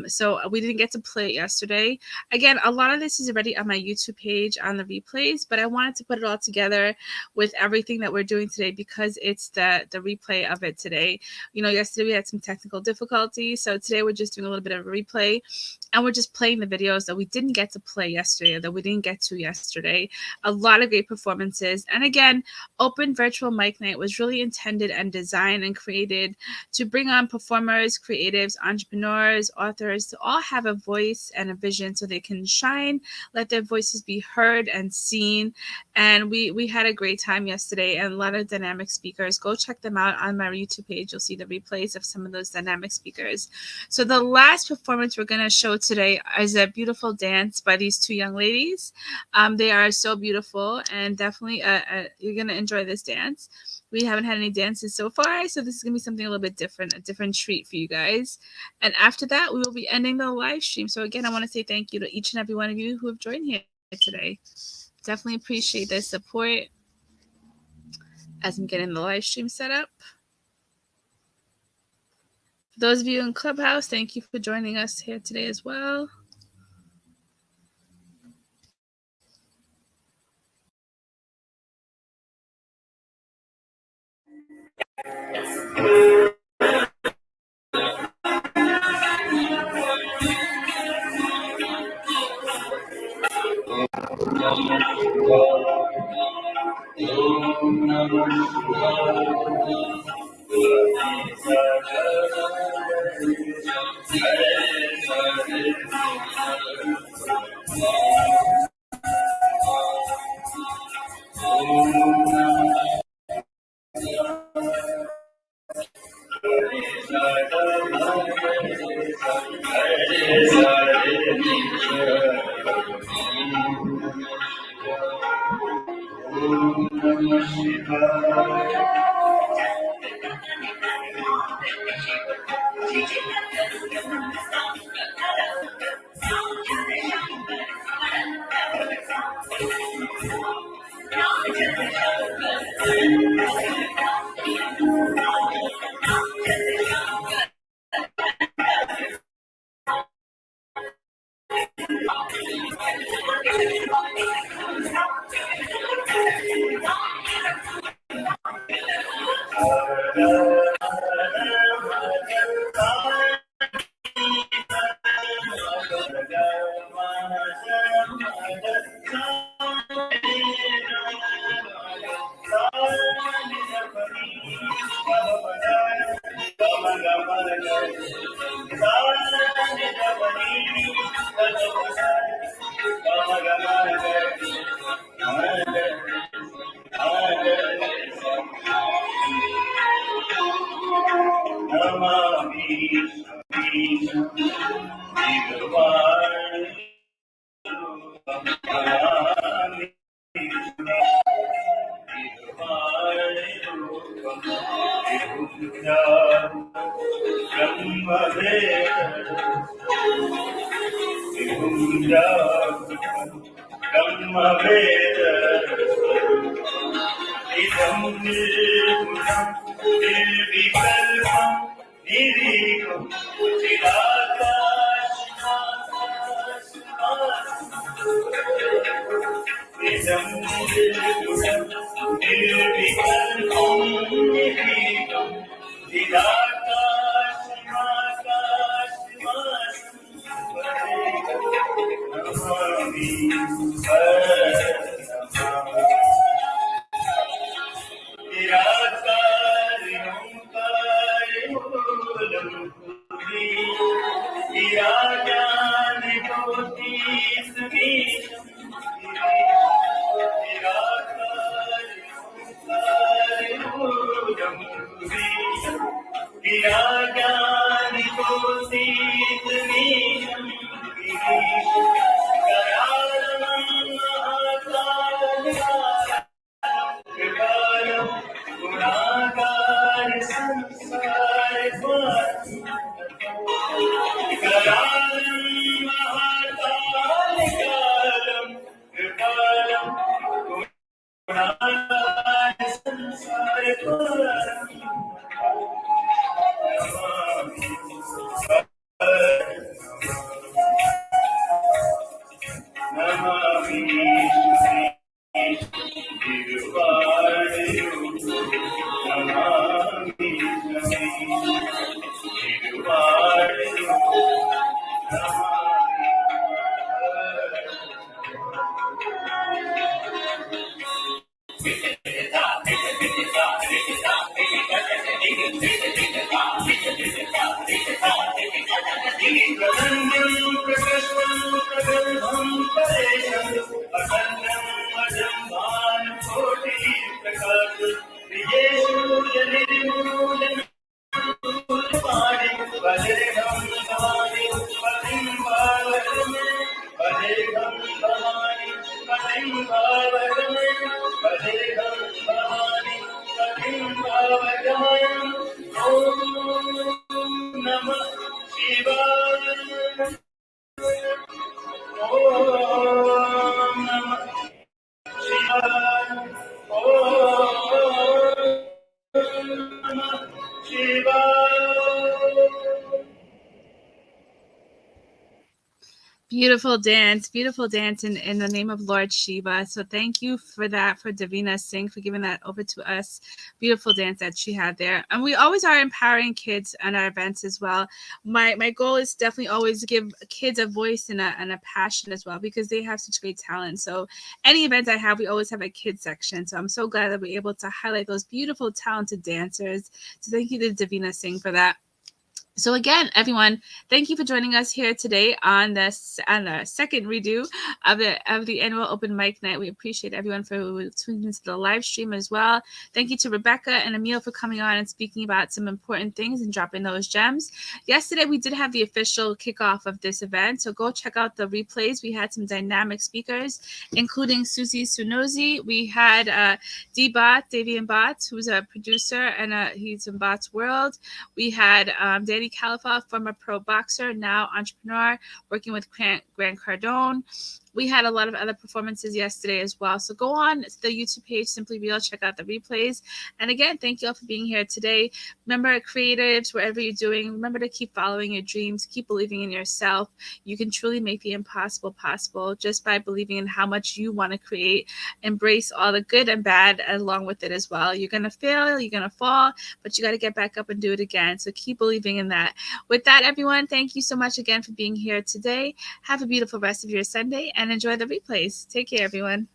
So we didn't get to play it yesterday. Again, a lot of this is already on my YouTube page on the replays, but I wanted to put it all together with everything that we're doing today because it's the replay of it today. You know, yesterday we had some technical difficulties, so today we're just doing a little bit of a replay, and we're just playing the videos that we didn't get to play yesterday, or that we didn't get to yesterday. A lot of great performances, and again, Open Virtual Mic Night was really intended and designed and created to bring on performers, creatives, entrepreneurs, authors to all have a voice and a vision so they can shine, let their voices be heard and seen. And we had a great time yesterday, and a lot of dynamic speakers. Go check them out on my YouTube page. You'll see the replays of some of those dynamic speakers. So the last performance we're going to show today is a beautiful dance by these two young ladies. They are so beautiful, and definitely you're going to enjoy this dance. We haven't had any dances so far, so this is going to be something a little bit different, a different treat for you guys. And after that, we will be ending the live stream. So again, I want to say thank you to each and every one of you who have joined here today. Definitely appreciate the support as I'm getting the live stream set up. For those of you in Clubhouse, thank you for joining us here today as well. Beautiful dance in the name of Lord Shiva. So thank you for that, for Davina Singh, for giving that over to us. Beautiful dance that she had there. And we always are empowering kids at our events as well. My goal is definitely always to give kids a voice and a passion as well, because they have such great talent. So any event I have, we always have a kids section. So I'm so glad that we're able to highlight those beautiful, talented dancers. So thank you to Davina Singh for that. So again, everyone, thank you for joining us here today on the second redo of the annual open mic night. We appreciate everyone for tuning into the live stream as well. Thank you to Rebecca and Emil for coming on and speaking about some important things and dropping those gems. Yesterday, we did have the official kickoff of this event, so go check out the replays. We had some dynamic speakers, including Susie Sunosi. We had Davian Bot, who's a producer and he's in Bot's World. We had Danny Califa, former pro boxer, now entrepreneur, working with Grant Cardone. We had a lot of other performances yesterday as well. So go on the YouTube page, Simply Real, check out the replays. And again, thank you all for being here today. Remember, creatives, wherever you're doing, remember to keep following your dreams, keep believing in yourself. You can truly make the impossible possible just by believing in how much you want to create. Embrace all the good and bad along with it as well. You're going to fail, you're going to fall, but you got to get back up and do it again. So keep believing in that. With that, everyone, thank you so much again for being here today. Have a beautiful rest of your Sunday and enjoy the replays. Take care, everyone.